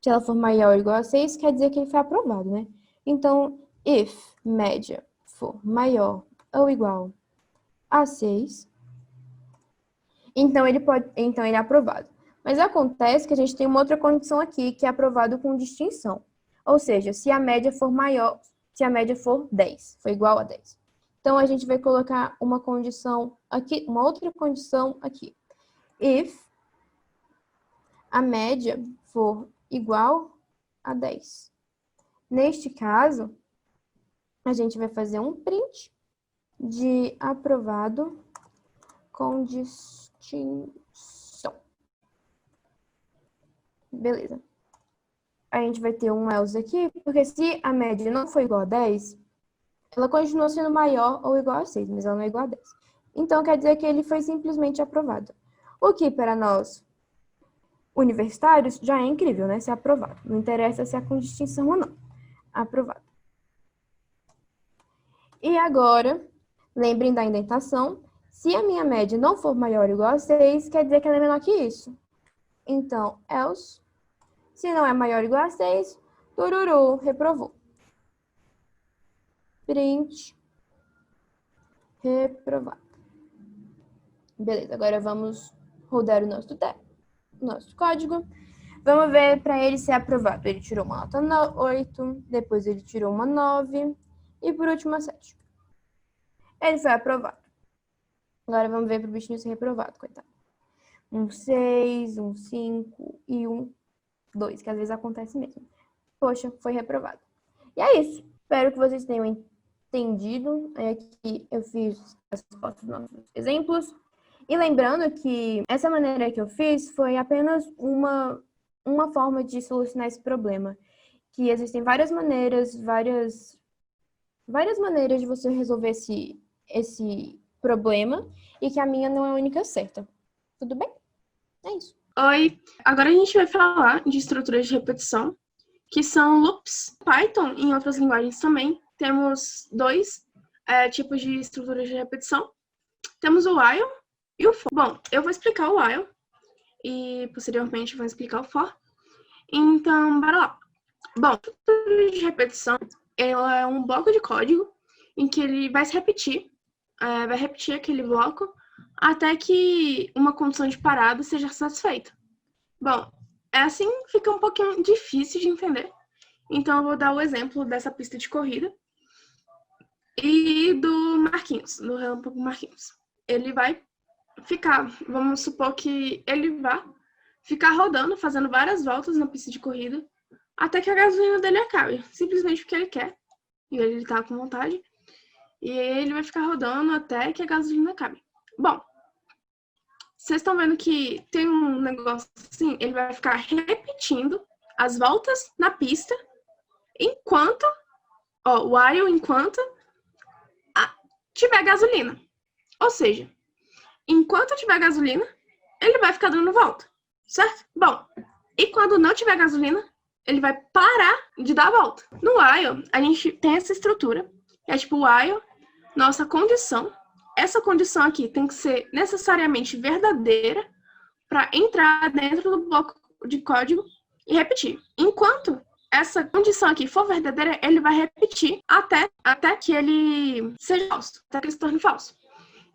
Se ela for maior ou igual a 6, quer dizer que ele foi aprovado, né? Então, if média for maior ou igual a 6, então ele é aprovado. Mas acontece que a gente tem uma outra condição aqui, que é aprovado com distinção. Ou seja, se a média for maior, se a média for 10, for igual a 10. Então, a gente vai colocar uma condição aqui, uma outra condição aqui. If a média for igual a 10. Neste caso, a gente vai fazer um print de aprovado com distinção. Beleza. A gente vai ter um else aqui, porque se a média não for igual a 10, ela continua sendo maior ou igual a 6, mas ela não é igual a 10. Então, quer dizer que ele foi simplesmente aprovado. O que, para nós, universitários, já é incrível, né? Ser aprovado. Não interessa se é com distinção ou não. Aprovado. E agora, lembrem da indentação. Se a minha média não for maior ou igual a 6, quer dizer que ela é menor que isso. Então, else, se não é maior ou igual a 6, tururu, reprovou. Print, reprovado. Beleza, agora vamos rodar o nosso código. Vamos ver para ele ser aprovado. Ele tirou uma nota 8, depois ele tirou uma 9 e por último a 7. Ele foi aprovado. Agora vamos ver para o bichinho ser reprovado, coitado. um 6, um 5 e um 2, que às vezes acontece mesmo. Poxa, foi reprovado. E é isso. Espero que vocês tenham entendido. Aqui eu fiz as respostas dos nossos exemplos. E lembrando que essa maneira que eu fiz foi apenas uma forma de solucionar esse problema. Que existem várias maneiras de você resolver esse problema e que a minha não é a única certa. Tudo bem? É isso. Oi, agora a gente vai falar de estruturas de repetição, que são loops. Python e em outras linguagens também. Temos dois tipos de estruturas de repetição. Temos o while e o for. Bom, eu vou explicar o while e posteriormente vou explicar o for. Então, bora lá. Bom, a estrutura de repetição ela é um bloco de código em que ele vai se repetir, vai repetir aquele bloco até que uma condição de parada seja satisfeita. Bom, assim fica um pouquinho difícil de entender. Então, eu vou dar o exemplo dessa pista de corrida e do Marquinhos, do Relâmpago Marquinhos. Ele vai ficar, vamos supor que ele vai ficar rodando, fazendo várias voltas na pista de corrida, até que a gasolina dele acabe, simplesmente porque ele quer, e ele tá com vontade, e ele vai ficar rodando até que a gasolina acabe. Bom, vocês estão vendo que tem um negócio assim, ele vai ficar repetindo as voltas na pista, enquanto tiver gasolina. Ou seja, enquanto tiver gasolina, ele vai ficar dando volta, certo? Bom, e quando não tiver gasolina, ele vai parar de dar a volta. No while, a gente tem essa estrutura. É tipo while, nossa condição. Essa condição aqui tem que ser necessariamente verdadeira para entrar dentro do bloco de código e repetir. Enquanto essa condição aqui for verdadeira, ele vai repetir até que ele seja falso, até que ele se torne falso.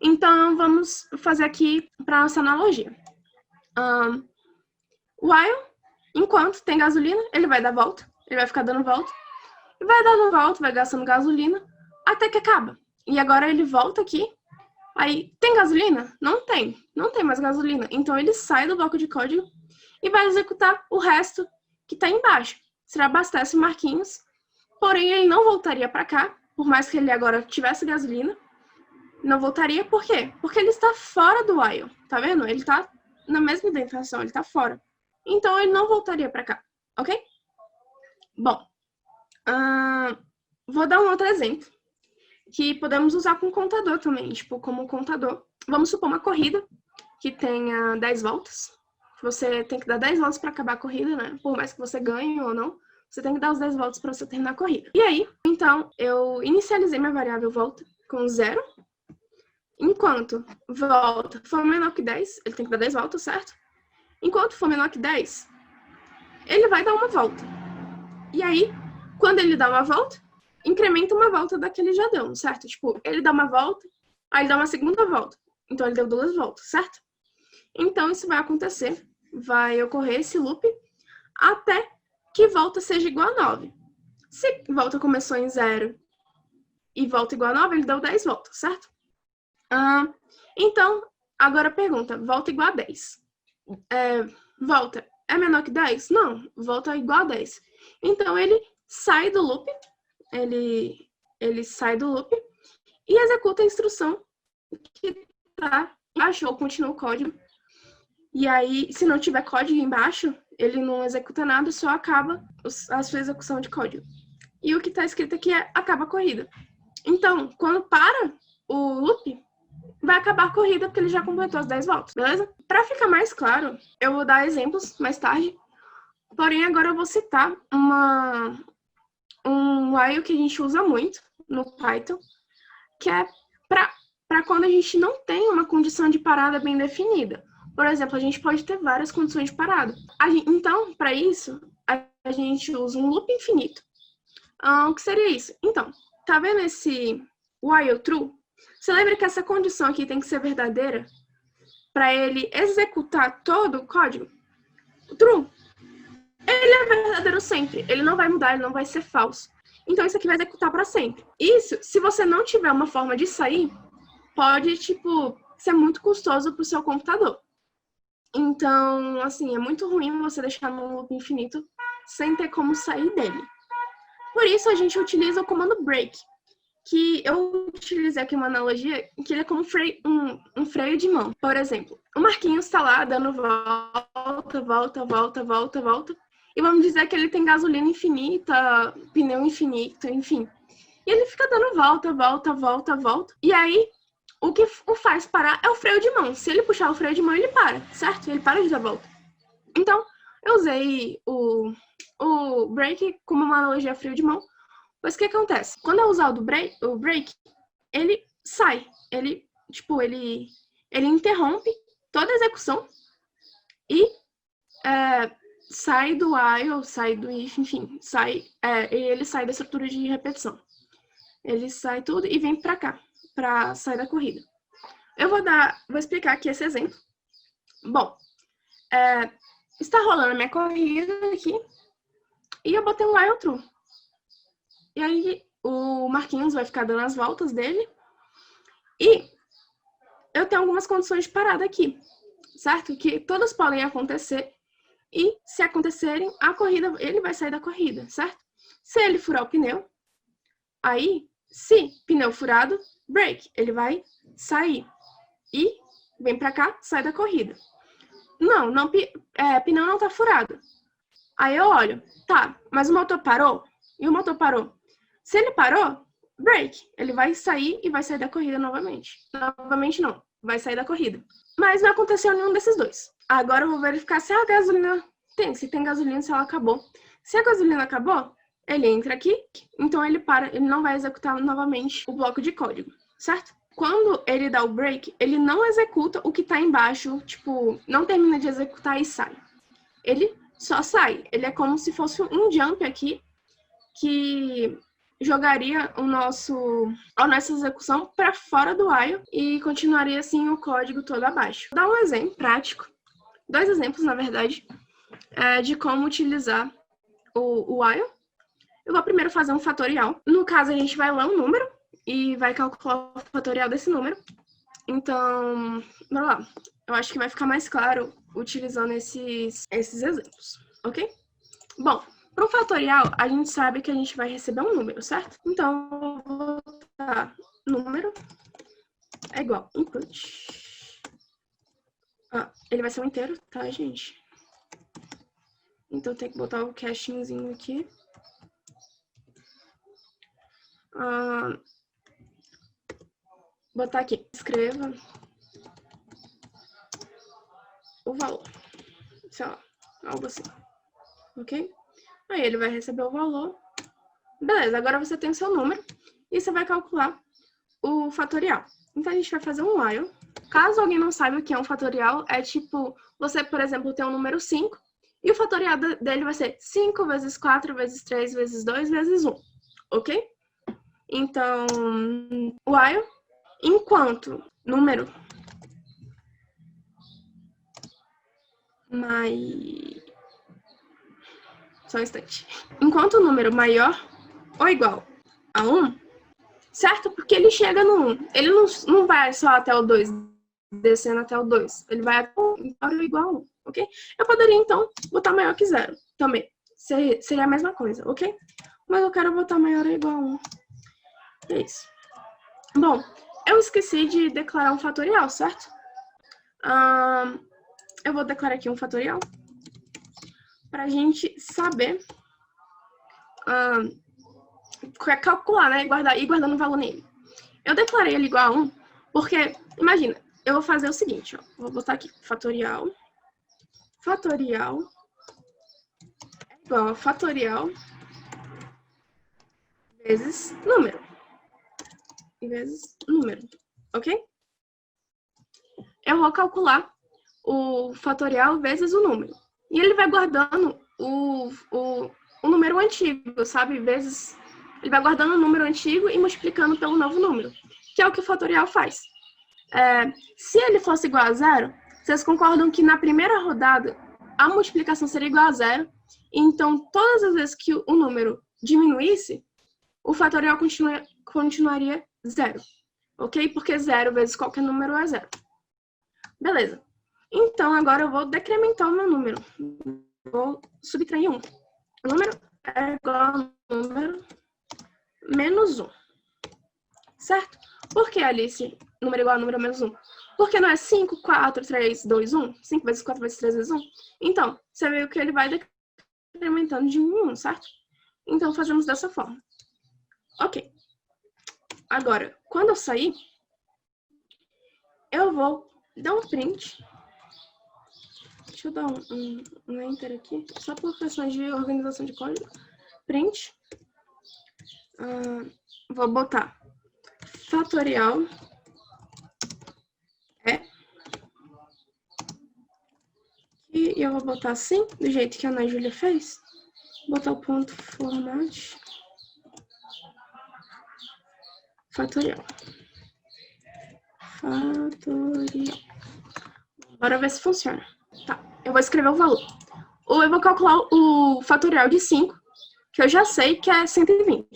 Então, vamos fazer aqui para nossa analogia. While, enquanto tem gasolina, ele vai dar volta, ele vai ficar dando volta, e vai dando volta, vai gastando gasolina, até que acaba. E agora ele volta aqui, aí tem gasolina? Não tem mais gasolina. Então ele sai do bloco de código e vai executar o resto que está embaixo. Você abastece o Marquinhos, porém ele não voltaria para cá, por mais que ele agora tivesse gasolina, não voltaria, por quê? Porque ele está fora do while, tá vendo? Ele está na mesma indentação, ele está fora. Então, ele não voltaria para cá, ok? Bom, vou dar um outro exemplo, que podemos usar com contador também, tipo, como contador. Vamos supor uma corrida que tenha 10 voltas. Você tem que dar 10 voltas para acabar a corrida, né? Por mais que você ganhe ou não, você tem que dar os 10 voltas para você terminar a corrida. E aí, então, eu inicializei minha variável volta com 0. Enquanto volta for menor que 10, ele tem que dar 10 voltas, certo? Enquanto for menor que 10, ele vai dar uma volta. E aí, quando ele dá uma volta, incrementa uma volta daquele já deu, certo? Tipo, ele dá uma volta, aí ele dá uma segunda volta. Então, ele deu 2 voltas, certo? Então, isso vai acontecer, vai ocorrer esse loop até que volta seja igual a 9. Se volta começou em 0 e volta igual a 9, ele deu 10 voltas, certo? Então, agora a pergunta, volta igual a 10. Volta é menor que 10? Não, volta igual a 10. Então, ele sai do loop, ele sai do loop e executa a instrução que tá embaixo, ou continua o código. E aí, se não tiver código embaixo, ele não executa nada, só acaba a sua execução de código. E o que está escrito aqui é acaba a corrida. Então, quando para o loop, vai acabar a corrida porque ele já completou as 10 voltas, beleza? Para ficar mais claro, eu vou dar exemplos mais tarde. Porém, agora eu vou citar um while que a gente usa muito no Python, que é para quando a gente não tem uma condição de parada bem definida. Por exemplo, a gente pode ter várias condições de parada. Então, para isso, a gente usa um loop infinito. O que seria isso? Então, tá vendo esse while true? Você lembra que essa condição aqui tem que ser verdadeira para ele executar todo o código? O true, ele é verdadeiro sempre. Ele não vai mudar, ele não vai ser falso. Então, isso aqui vai executar para sempre. Isso, se você não tiver uma forma de sair, pode, ser muito custoso para o seu computador. Então, assim, é muito ruim você deixar num loop infinito sem ter como sair dele. Por isso, a gente utiliza o comando break, que eu utilizei aqui uma analogia, que ele é como um freio de mão. Por exemplo, o Marquinhos está lá dando volta, e vamos dizer que ele tem gasolina infinita, pneu infinito, enfim. E ele fica dando volta, e aí o que o faz parar é o freio de mão. Se ele puxar o freio de mão, ele para, certo? Ele para de dar volta. Então, eu usei o break como uma analogia a freio de mão. Mas o que acontece? Quando eu usar o break, ele sai. Ele interrompe toda a execução e sai do while, sai do if, enfim, ele sai da estrutura de repetição. Ele sai tudo e vem para cá, para sair da corrida. Eu vou explicar aqui esse exemplo. Bom, está rolando a minha corrida aqui e eu botei um while true. E aí o Marquinhos vai ficar dando as voltas dele e eu tenho algumas condições de parada aqui, certo? Que todas podem acontecer e se acontecerem, ele vai sair da corrida, certo? Se ele furar o pneu, aí, se pneu furado, break, ele vai sair e vem pra cá, sai da corrida. Pneu não tá furado. Aí eu olho, tá, mas o motor parou? E o motor parou? Se ele parou, break, ele vai sair e vai sair da corrida novamente. Novamente não, vai sair da corrida. Mas não aconteceu nenhum desses dois. Agora eu vou verificar se a gasolina se tem gasolina, se ela acabou. Se a gasolina acabou, ele entra aqui, então ele para, ele não vai executar novamente o bloco de código, certo? Quando ele dá o break, ele não executa o que tá embaixo, tipo, não termina de executar e sai. Ele só sai. Ele é como se fosse um jump aqui, que jogaria a nossa execução para fora do while e continuaria assim o código todo abaixo. Vou dar um exemplo prático, 2 exemplos, na verdade, de como utilizar o while. Eu vou primeiro fazer um fatorial. No caso, a gente vai ler um número e vai calcular o fatorial desse número. Então, bora lá. Eu acho que vai ficar mais claro utilizando esses exemplos, ok? Bom, para um fatorial, a gente sabe que a gente vai receber um número, certo? Então, eu vou botar número é igual input. Ele vai ser um inteiro, tá, gente? Então, tem que botar o cachingzinho aqui. Botar aqui, escreva o valor, sei lá, algo assim, ok? Aí ele vai receber o valor. Beleza, agora você tem o seu número e você vai calcular o fatorial. Então a gente vai fazer um while. Caso alguém não saiba o que é um fatorial, é tipo, você, por exemplo, tem um número 5 e o fatorial dele vai ser 5 vezes 4 vezes 3 vezes 2 vezes 1, ok? Então, while, enquanto número Só um instante. Enquanto o número maior ou igual a 1, certo? Porque ele chega no 1. Ele não vai só até o 2, descendo até o 2. Ele vai até o maior ou igual a 1, ok? Eu poderia, então, botar maior que 0 também. Seria a mesma coisa, ok? Mas eu quero botar maior ou igual a 1. É isso. Bom, eu esqueci de declarar um fatorial, certo? Eu vou declarar aqui um fatorial para a gente saber calcular, né? Ir guardando o valor nele. Eu declarei ele igual a 1 porque, imagina, eu vou fazer o seguinte, ó. Vou botar aqui fatorial. Fatorial é igual a fatorial vezes número. Vezes número, ok? Eu vou calcular o fatorial vezes o número. E ele vai guardando o número antigo, sabe? Ele vai guardando o número antigo e multiplicando pelo novo número, que é o que o fatorial faz. Se ele fosse igual a 0, vocês concordam que na primeira rodada a multiplicação seria igual a 0, então todas as vezes que o número diminuísse, o fatorial continuaria 0, ok? Porque 0 vezes qualquer número é 0. Beleza. Então, agora eu vou decrementar o meu número. Vou subtrair 1. O número é igual ao número menos 1. Certo? Por que, Alice, número igual a número menos 1? Porque não é 5, 4, 3, 2, 1? 5 vezes 4 vezes 3 vezes 1? Então, você viu que ele vai decrementando de 1 em 1, certo? Então, fazemos dessa forma. Ok. Agora, quando eu sair, eu vou dar um print. Deixa eu dar um enter aqui, só por questões de organização de código. Print. Vou botar fatorial e eu vou botar assim, do jeito que a Ana Júlia fez. Vou botar o ponto format fatorial. Bora ver se funciona. Tá, eu vou escrever o valor. Ou eu vou calcular o fatorial de 5, que eu já sei que é 120.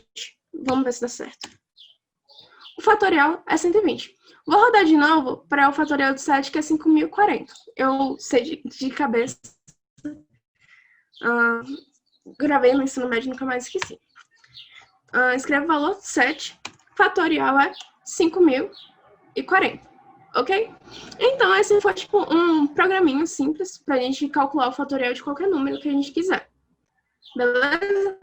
Vamos ver se dá certo. O fatorial é 120. Vou rodar de novo para o fatorial de 7, que é 5.040. Eu sei de cabeça. Gravei no ensino médio e nunca mais esqueci. Escreve o valor 7. Fatorial é 5.040. Ok? Então, esse foi tipo um programinho simples para a gente calcular o fatorial de qualquer número que a gente quiser. Beleza?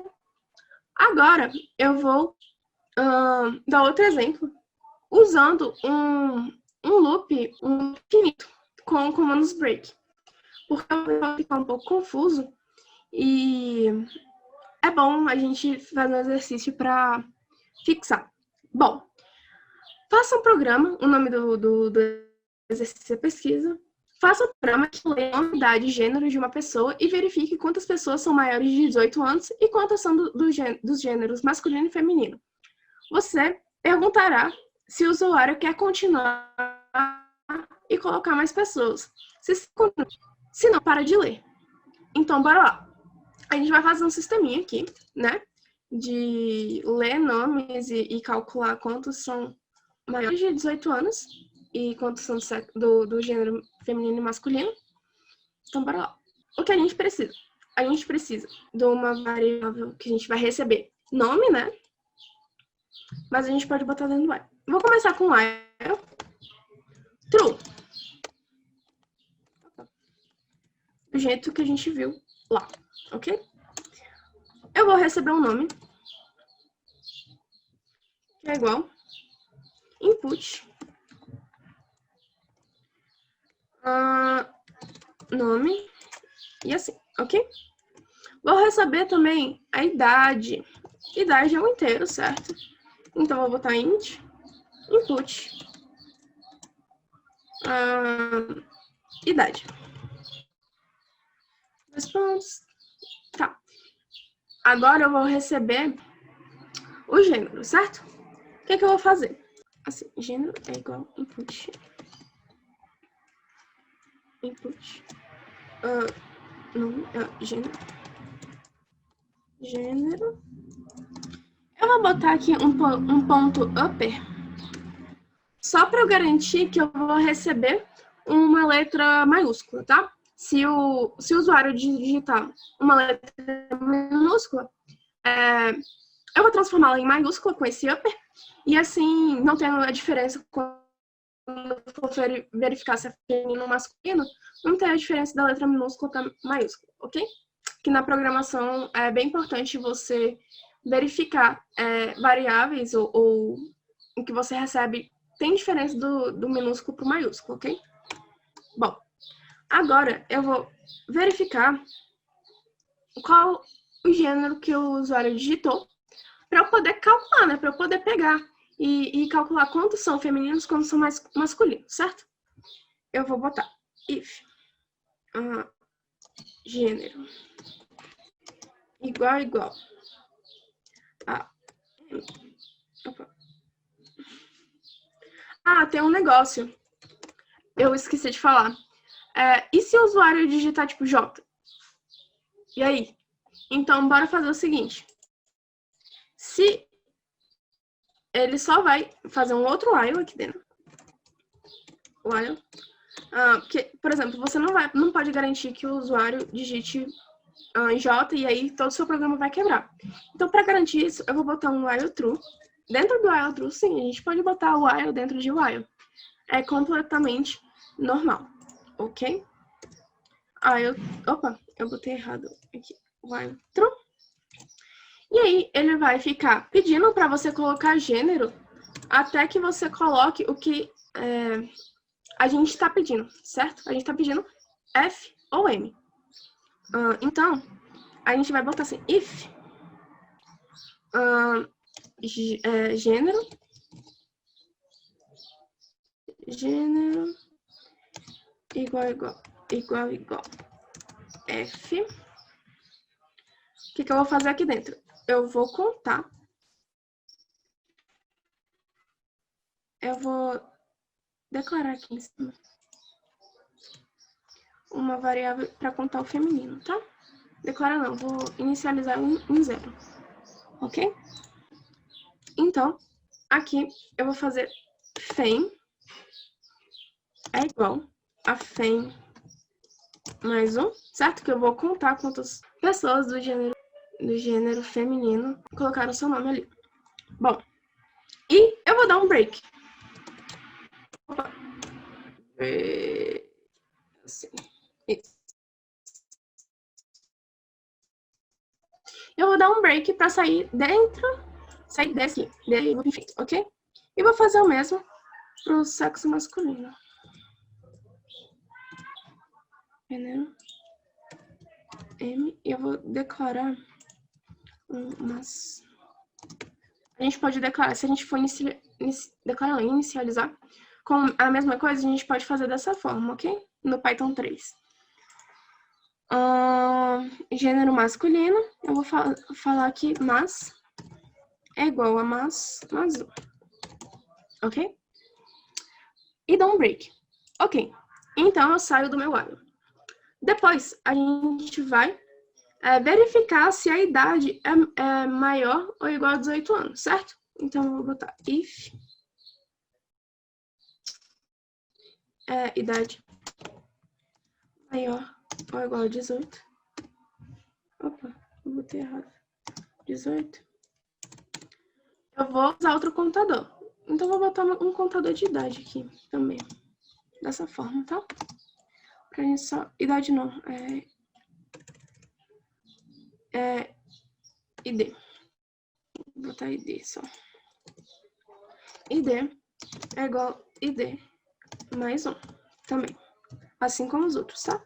Agora, eu vou dar outro exemplo usando um loop infinito com comandos break. Porque vai ficar um pouco confuso e é bom a gente fazer um exercício para fixar. Bom, faça um programa, o nome do exercício é pesquisa. Faça um programa que leia a idade e gênero de uma pessoa e verifique quantas pessoas são maiores de 18 anos e quantas são dos gêneros masculino e feminino. Você perguntará se o usuário quer continuar e colocar mais pessoas. Se não, para de ler. Então, bora lá. A gente vai fazer um sisteminha aqui, né? De ler nomes e calcular quantos são maiores de 18 anos e quantos são do gênero feminino e masculino. Então, bora lá. O que a gente precisa? A gente precisa de uma variável que a gente vai receber nome, né? Mas a gente pode botar dentro do while. Vou começar com while. True. Do jeito que a gente viu lá, ok? Eu vou receber um nome que é igual input nome e assim, ok? Vou receber também a idade. Idade é um inteiro, certo? Então, vou botar int input idade. Response. Tá. Agora eu vou receber o gênero, certo? O que eu vou fazer? Assim, gênero é igual input. Gênero. Eu vou botar aqui um ponto upper só para eu garantir que eu vou receber uma letra maiúscula, tá? Se o usuário digitar uma letra minúscula, eu vou transformá-la em maiúscula com esse upper e assim, não tendo a diferença quando eu for verificar se é feminino ou masculino, não tem a diferença da letra minúscula para maiúscula, ok? Que na programação é bem importante você verificar variáveis ou o que você recebe tem diferença do minúsculo para o maiúsculo, ok? Bom, agora eu vou verificar qual o gênero que o usuário digitou para eu poder calcular, né? Para eu poder pegar e calcular quantos são femininos e quantos são masculinos, certo? Eu vou botar if gênero igual a... tem um negócio. Eu esqueci de falar. E se o usuário digitar tipo J? E aí? Então, bora fazer o seguinte. Se ele só vai fazer um outro while aqui dentro. While. Porque, por exemplo, você não pode garantir que o usuário digite J e aí todo o seu programa vai quebrar. Então, para garantir isso, eu vou botar um while true. Dentro do while true, sim, a gente pode botar o while dentro de while. É completamente normal, ok? Eu botei errado aqui. While true. E aí, ele vai ficar pedindo para você colocar gênero até que você coloque o que a gente está pedindo, certo? A gente está pedindo F ou M. Então, a gente vai botar assim, if gênero igual F. O que eu vou fazer aqui dentro? Eu vou contar. Eu vou declarar aqui em cima uma variável para contar o feminino, tá? Declarar não, vou inicializar em 0, ok? Então, aqui eu vou fazer fem é igual a fem mais 1, certo? Que eu vou contar quantas pessoas do gênero feminino colocaram seu nome ali. Bom, e eu vou dar um break. Assim, isso. Eu vou dar um break para sair desse, ok? E vou fazer o mesmo para o sexo masculino. M, e eu vou declarar umas... A gente pode declarar, se a gente for inicializar com a mesma coisa, a gente pode fazer dessa forma, ok? No Python 3. Gênero masculino, eu vou falar que mas é igual a mas 1, ok? E dá um break. Ok, então eu saio do meu while. Depois, a gente vai verificar se a idade é maior ou igual a 18 anos, certo? Então, eu vou botar if idade maior ou igual a 18. Opa, eu botei errado. 18. Eu vou usar outro contador. Então, eu vou botar um contador de idade aqui também. Dessa forma, tá? Pra gente só... Idade não. ID. Vou botar ID só. ID é igual a ID mais 1 também. Assim como os outros, tá?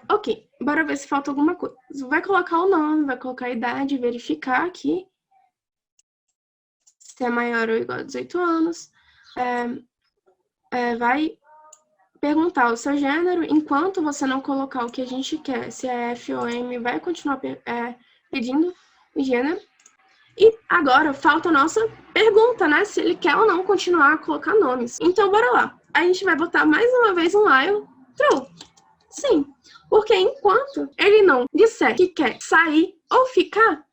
Ok, bora ver se falta alguma coisa. Vai colocar o nome, vai colocar a idade, verificar aqui se é maior ou igual a 18 anos. Vai perguntar o seu gênero, enquanto você não colocar o que a gente quer, se é F ou M, vai continuar pedindo o gênero. E agora falta a nossa pergunta, né? Se ele quer ou não continuar a colocar nomes. Então, bora lá. A gente vai botar mais uma vez um while true. Sim, porque enquanto ele não disser que quer sair ou ficar,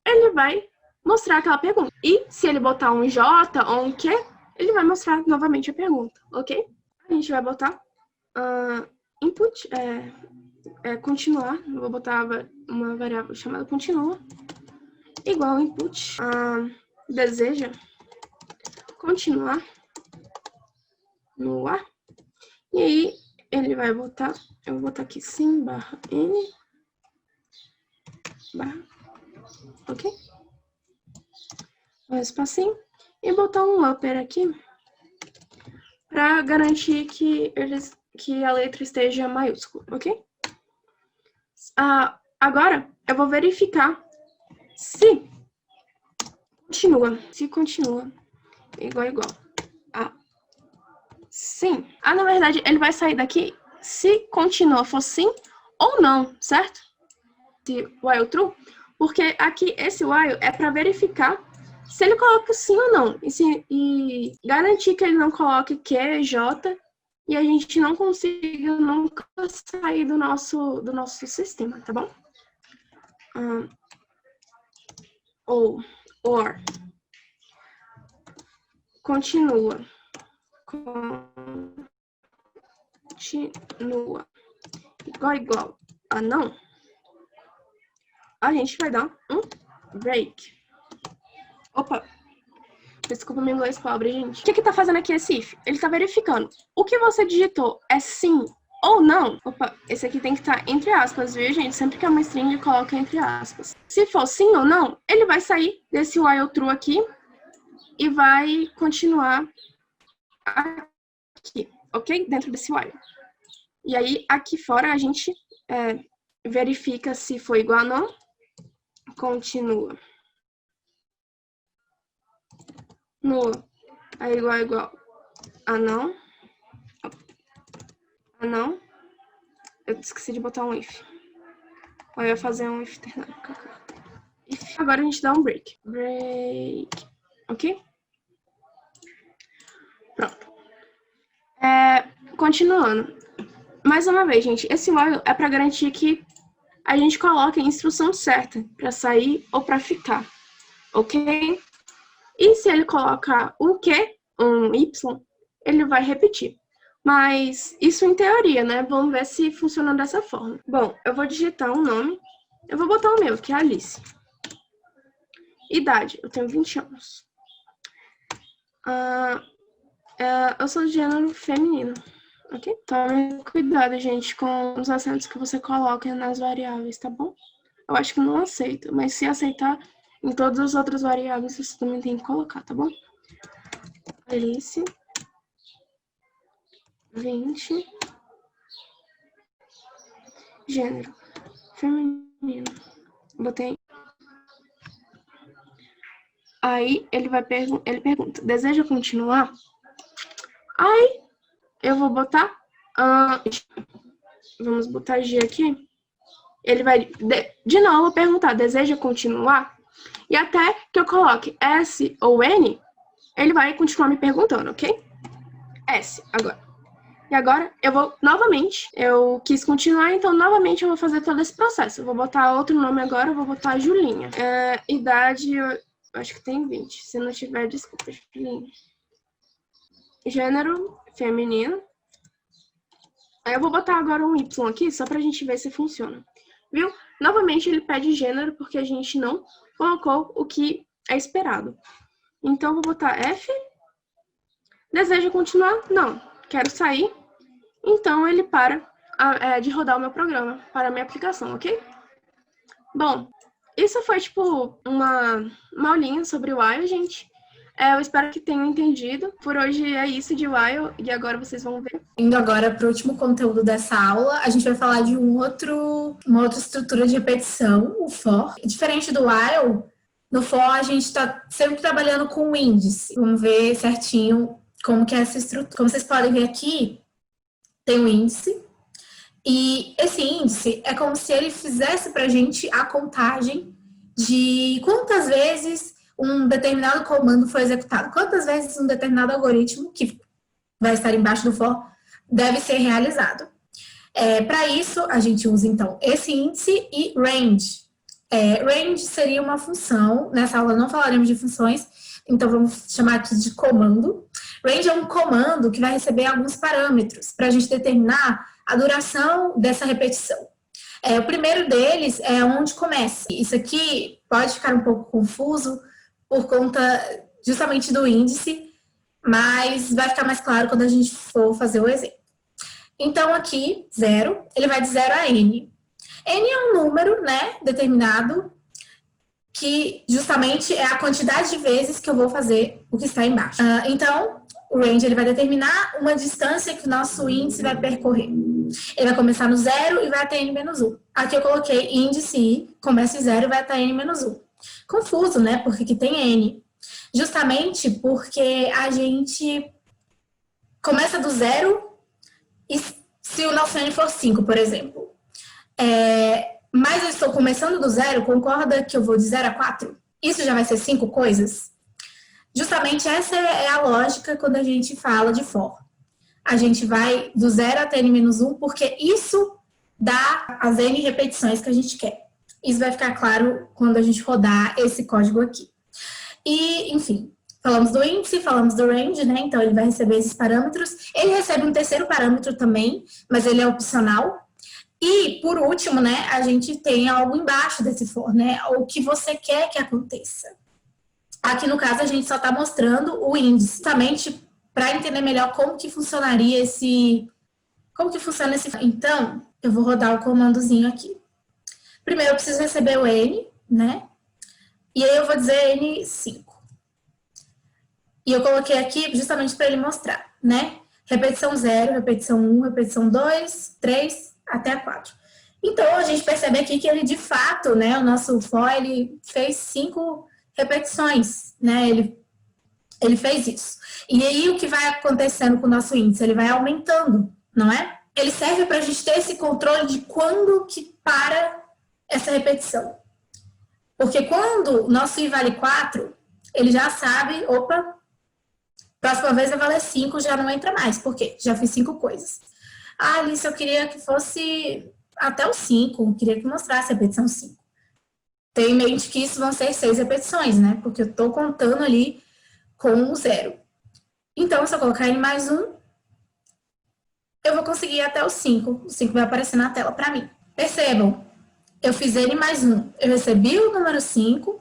ele vai mostrar aquela pergunta. E se ele botar um J ou um Q, ele vai mostrar novamente a pergunta, ok? A gente vai botar input, continuar. Eu vou botar uma variável chamada continua, igual input, deseja continuar no ar. E aí, ele vai botar, eu vou botar aqui sim, barra N, barra, ok? Um espacinho. E botar um upper aqui, para garantir que a letra esteja maiúscula, ok? Agora, eu vou verificar se continua igual. Sim. Na verdade, ele vai sair daqui se continua for sim ou não, certo? Esse while true, porque aqui esse while é para verificar se ele coloca sim ou não. E garantir que ele não coloque Q, J, e a gente não consiga nunca sair do nosso sistema, tá bom? Or continua continua igual a não, a gente vai dar um break. Opa, desculpa meu inglês pobre, gente. O que tá fazendo aqui esse if? Ele tá verificando. O que você digitou é sim ou não? Opa, esse aqui tem que estar entre aspas, viu, gente? Sempre que é uma string, coloca entre aspas. Se for sim ou não, ele vai sair desse while true aqui e vai continuar aqui, ok? Dentro desse while. E aí, aqui fora, a gente verifica se foi igual a não. Continua. No é igual a não. A não. Eu esqueci de botar um if. Eu ia fazer um if ternado. If. Agora a gente dá um break. Break. Ok? Pronto. Continuando. Mais uma vez, gente. Esse while é para garantir que a gente coloque a instrução certa para sair ou para ficar. Ok? E se ele colocar um Q, um Y, ele vai repetir. Mas isso em teoria, né? Vamos ver se funciona dessa forma. Bom, eu vou digitar um nome. Eu vou botar o meu, que é Alice. Idade, eu tenho 20 anos. Eu sou de gênero feminino. Ok? Tome cuidado, gente, com os acentos que você coloca nas variáveis, tá bom? Eu acho que não aceita, mas se aceitar, em todas as outras variáveis você também tem que colocar, tá bom? Alice, 20, gênero, feminino. Botei. Aí ele pergunta, deseja continuar? Aí eu vou botar, vamos botar G aqui. Ele vai, de novo, perguntar, deseja continuar? E até que eu coloque S ou N, ele vai continuar me perguntando, ok? S, agora. E agora, eu vou, novamente, eu quis continuar, então, novamente, eu vou fazer todo esse processo. Eu vou botar outro nome agora, eu vou botar Julinha. Idade, eu acho que tem 20. Se não tiver, desculpa, Julinha. Gênero, feminino. Aí eu vou botar agora um Y aqui, só pra gente ver se funciona. Viu? Novamente, ele pede gênero, porque a gente não colocou o que é esperado. Então, eu vou botar F. Deseja continuar? Não. Quero sair. Então, ele para de rodar o meu programa para a minha aplicação, ok? Bom, isso foi, tipo, uma aulinha sobre o while, gente. Eu espero que tenham entendido. Por hoje é isso de while, e agora vocês vão ver. Indo agora para o último conteúdo dessa aula, a gente vai falar de uma outra estrutura de repetição, o for. Diferente do while, no for a gente está sempre trabalhando com o índice. Vamos ver certinho como que é essa estrutura. Como vocês podem ver aqui, tem um índice. E esse índice é como se ele fizesse para a gente a contagem de quantas vezes um determinado comando foi executado, quantas vezes um determinado algoritmo, que vai estar embaixo do for, deve ser realizado. Para isso, a gente usa, então, esse índice e range. Range seria uma função, nessa aula não falaremos de funções, então vamos chamar aqui de comando. Range é um comando que vai receber alguns parâmetros para a gente determinar a duração dessa repetição. O primeiro deles é onde começa. Isso aqui pode ficar um pouco confuso por conta justamente do índice, mas vai ficar mais claro quando a gente for fazer o exemplo. Então, aqui, 0, ele vai de 0 a n. N é um número, né, determinado, que justamente é a quantidade de vezes que eu vou fazer o que está embaixo. Então, o range ele vai determinar uma distância que o nosso índice vai percorrer. Ele vai começar no 0 e vai até n-1. Aqui eu coloquei índice i, começa em 0 e vai até n-1. Confuso, né? Porque aqui tem n. Justamente porque a gente começa do 0 e se o nosso n for 5, por exemplo. Mas eu estou começando do 0, concorda que eu vou de 0 a 4? Isso já vai ser 5 coisas? Justamente essa é a lógica quando a gente fala de for. A gente vai do 0 até n-1, porque isso dá as n repetições que a gente quer. Isso vai ficar claro quando a gente rodar esse código aqui. E, enfim, falamos do índice, falamos do range, né? Então, ele vai receber esses parâmetros. Ele recebe um terceiro parâmetro também, mas ele é opcional. E, por último, né, a gente tem algo embaixo desse for, né? O que você quer que aconteça. Aqui, no caso, a gente só está mostrando o índice, justamente para entender melhor como que funcionaria esse... Como que funciona esse... Então, eu vou rodar o comandozinho aqui. Primeiro, eu preciso receber o N, né? E aí eu vou dizer N5. E eu coloquei aqui justamente para ele mostrar, né? Repetição 0, repetição 1, repetição 2, 3, até a 4. Então, a gente percebe aqui que ele, de fato, né? O nosso for, ele fez 5 repetições, né? Ele fez isso. E aí, o que vai acontecendo com o nosso índice? Ele vai aumentando, não é? Ele serve para a gente ter esse controle de quando que para essa repetição. Porque quando o nosso I vale 4, ele já sabe, opa, próxima vez vai valer 5, já não entra mais. Por quê? Já fiz 5 coisas. Ah, Alice, eu queria que fosse até o 5, queria que mostrasse a repetição 5. Tenha em mente que isso vão ser 6 repetições, né? Porque eu estou contando ali com o 0. Então, se eu colocar N mais 1, eu vou conseguir ir até o 5. O 5 vai aparecer na tela para mim. Percebam, eu fiz N mais 1. Eu recebi o número 5,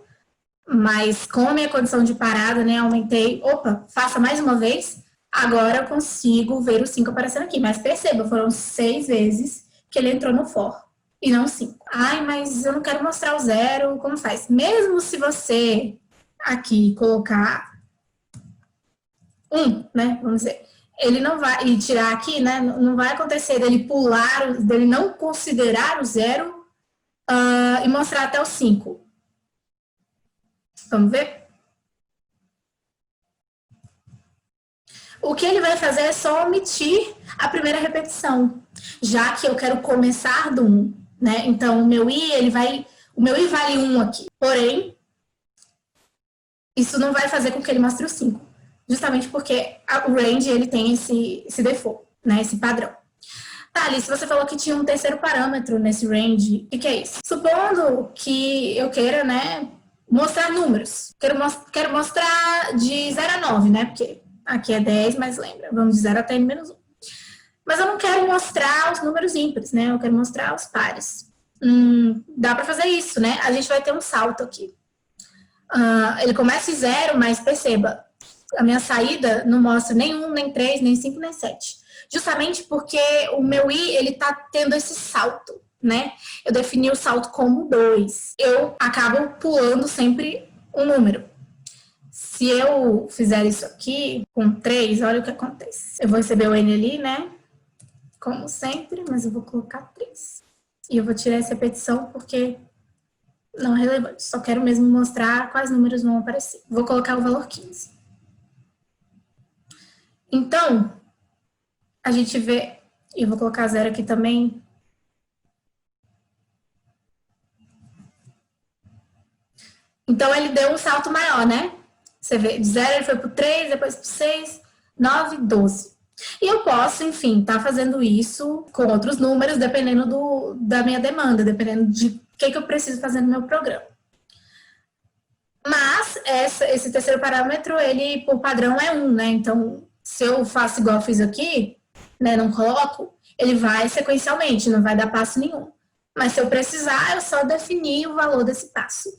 mas com a minha condição de parada, né, aumentei. Opa, faça mais uma vez. Agora eu consigo ver o 5 aparecendo aqui. Mas perceba, foram 6 vezes que ele entrou no for e não 5. Ai, mas eu não quero mostrar o 0, como faz? Mesmo se você aqui colocar 1, né, vamos dizer, ele não vai, e tirar aqui, né, não vai acontecer dele pular, dele não considerar o 0 e mostrar até o 5. Vamos ver? O que ele vai fazer é só omitir a primeira repetição, já que eu quero começar do 1, né? Então, o meu I vale 1 aqui. Porém, isso não vai fazer com que ele mostre o 5, justamente porque o range, ele tem esse default, né? Esse padrão. Tá, Alice, você falou que tinha um terceiro parâmetro nesse range. O que é isso? Supondo que eu queira, né, mostrar números. Quero mostrar de 0 a 9, né? Porque aqui é 10, mas lembra, vamos de 0 até N-1. Mas eu não quero mostrar os números ímpares, né? Eu quero mostrar os pares. Dá para fazer isso, né? A gente vai ter um salto aqui. Ele começa em 0, mas perceba, a minha saída não mostra nem 1, nem 3, nem 5, nem 7. Justamente porque o meu I, ele tá tendo esse salto, né? Eu defini o salto como 2. Eu acabo pulando sempre um número. Se eu fizer isso aqui com 3, olha o que acontece. Eu vou receber o N ali, né? Como sempre, mas eu vou colocar 3. E eu vou tirar essa repetição porque não é relevante. Só quero mesmo mostrar quais números vão aparecer. Vou colocar o valor 15. Então, a gente vê... E eu vou colocar 0 aqui também. Então, ele deu um salto maior, né? Você vê, de 0 ele foi para o 3, depois para o 6, 9, 12. E eu posso, enfim, estar fazendo isso com outros números, dependendo da minha demanda, dependendo de o que eu preciso fazer no meu programa. Mas, esse terceiro parâmetro, ele, por padrão, é 1, né? Então, se eu faço igual eu fiz aqui, né, não coloco, ele vai sequencialmente, não vai dar passo nenhum. Mas se eu precisar, eu só definir o valor desse passo.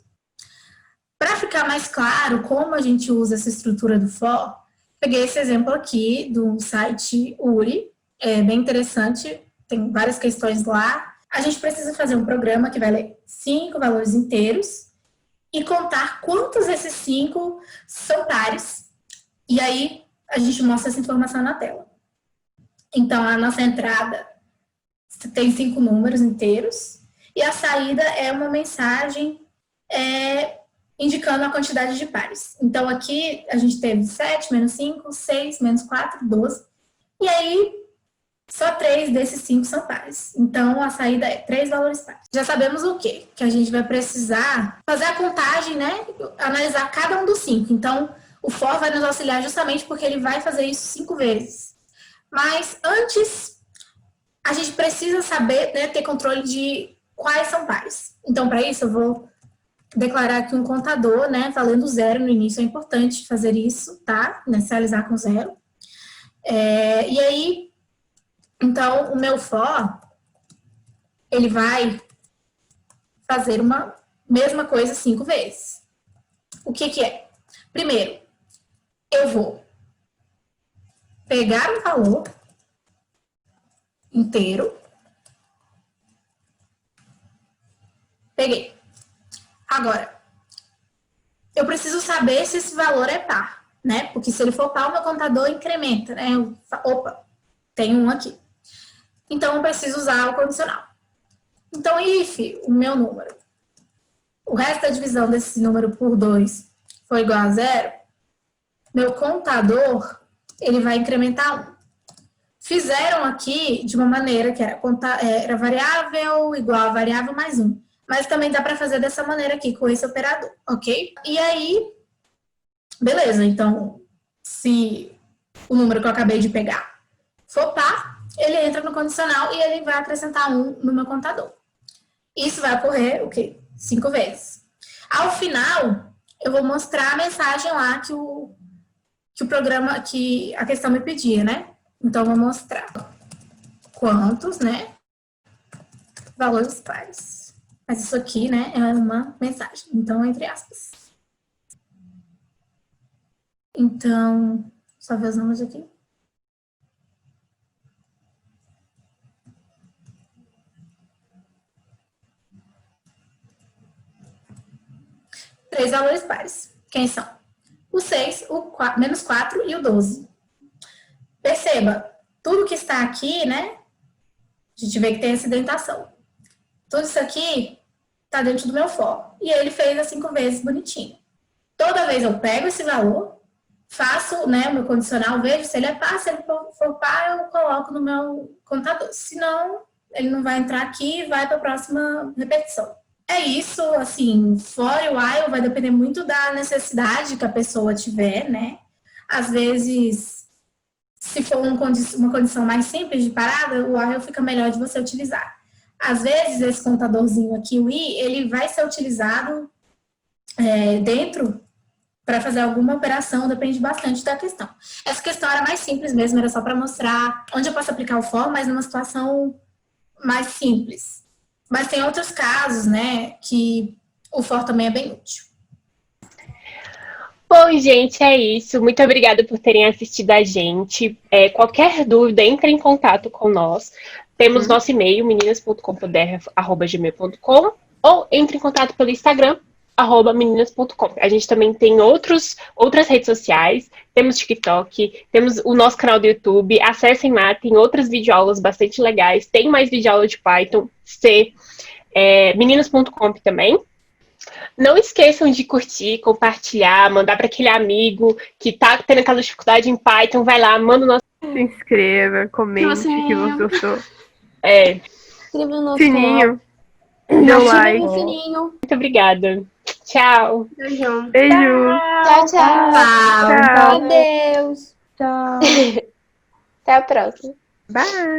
Para ficar mais claro como a gente usa essa estrutura do for, peguei esse exemplo aqui do site URI, é bem interessante, tem várias questões lá. A gente precisa fazer um programa que vai ler 5 valores inteiros e contar quantos desses 5 são pares. E aí, a gente mostra essa informação na tela. Então, a nossa entrada tem 5 números inteiros e a saída é uma mensagem indicando a quantidade de pares. Então, aqui a gente teve 7, menos 5, 6, menos 4, 12. E aí, só 3 desses 5 são pares. Então, a saída é 3 valores pares. Já sabemos o quê? Que a gente vai precisar fazer a contagem, né? Analisar cada um dos 5. Então, o for vai nos auxiliar justamente porque ele vai fazer isso 5 vezes. Mas, antes, a gente precisa saber, né, ter controle de quais são pares. Então, para isso, eu vou declarar aqui um contador, né, valendo zero no início. É importante fazer isso, tá? Inicializar com zero. E aí, então, o meu for, ele vai fazer uma mesma coisa 5 vezes. O que que é? Primeiro, eu vou pegar um valor inteiro. Peguei. Agora, eu preciso saber se esse valor é par, né? Porque se ele for par, o meu contador incrementa, né? Opa, tem um aqui. Então, eu preciso usar o condicional. Então, if o meu número, o resto da divisão desse número por 2 for igual a 0, meu contador, ele vai incrementar 1. Fizeram aqui de uma maneira que era variável igual a variável mais 1. Mas também dá para fazer dessa maneira aqui, com esse operador, ok? E aí, beleza. Então, se o número que eu acabei de pegar for par, ele entra no condicional e ele vai acrescentar 1 no meu contador. Isso vai ocorrer, o quê? 5 vezes. Ao final, eu vou mostrar a mensagem lá que o programa, que a questão me pedia, né? Então, eu vou mostrar quantos, né? Valores pares. Mas isso aqui, né, é uma mensagem. Então, entre aspas. Então, só ver os números aqui. Três valores pares. Quem são? O 6, o menos 4 e o 12. Perceba, tudo que está aqui, né? A gente vê que tem essa indentação. Tudo isso aqui está dentro do meu for. E ele fez as 5 vezes bonitinho. Toda vez eu pego esse valor, faço, né, o meu condicional, vejo se ele é par, se ele for par, eu coloco no meu contador. Senão, ele não vai entrar aqui e vai para a próxima repetição. É isso, assim, for e while vai depender muito da necessidade que a pessoa tiver, né? Às vezes, se for uma condição mais simples de parada, o while fica melhor de você utilizar. Às vezes, esse contadorzinho aqui, o i, ele vai ser utilizado dentro para fazer alguma operação, depende bastante da questão. Essa questão era mais simples mesmo, era só para mostrar onde eu posso aplicar o for, mas numa situação mais simples. Mas tem outros casos, né, que o for também é bem útil. Bom, gente, é isso. Muito obrigada por terem assistido a gente. Qualquer dúvida, entre em contato com nós. Temos nosso e-mail, meninas.com.br@gmail.com, ou entre em contato pelo Instagram, @meninas.com. A gente também tem outras redes sociais, temos TikTok, temos o nosso canal do YouTube. Acessem lá, tem outras videoaulas bastante legais. Tem mais videoaula de Python, C, meninas.com também. Não esqueçam de curtir, compartilhar, mandar para aquele amigo que tá tendo aquela dificuldade em Python. Vai lá, manda o nosso... Se inscreva, comente que você gostou. Inscreva no nosso Sininho. canal. Deu Ativa like. o sininho. Muito obrigada. Tchau. Beijão. Beijo. Tchau, tchau. Tchau. Adeus. Tchau. Até a próxima. Bye.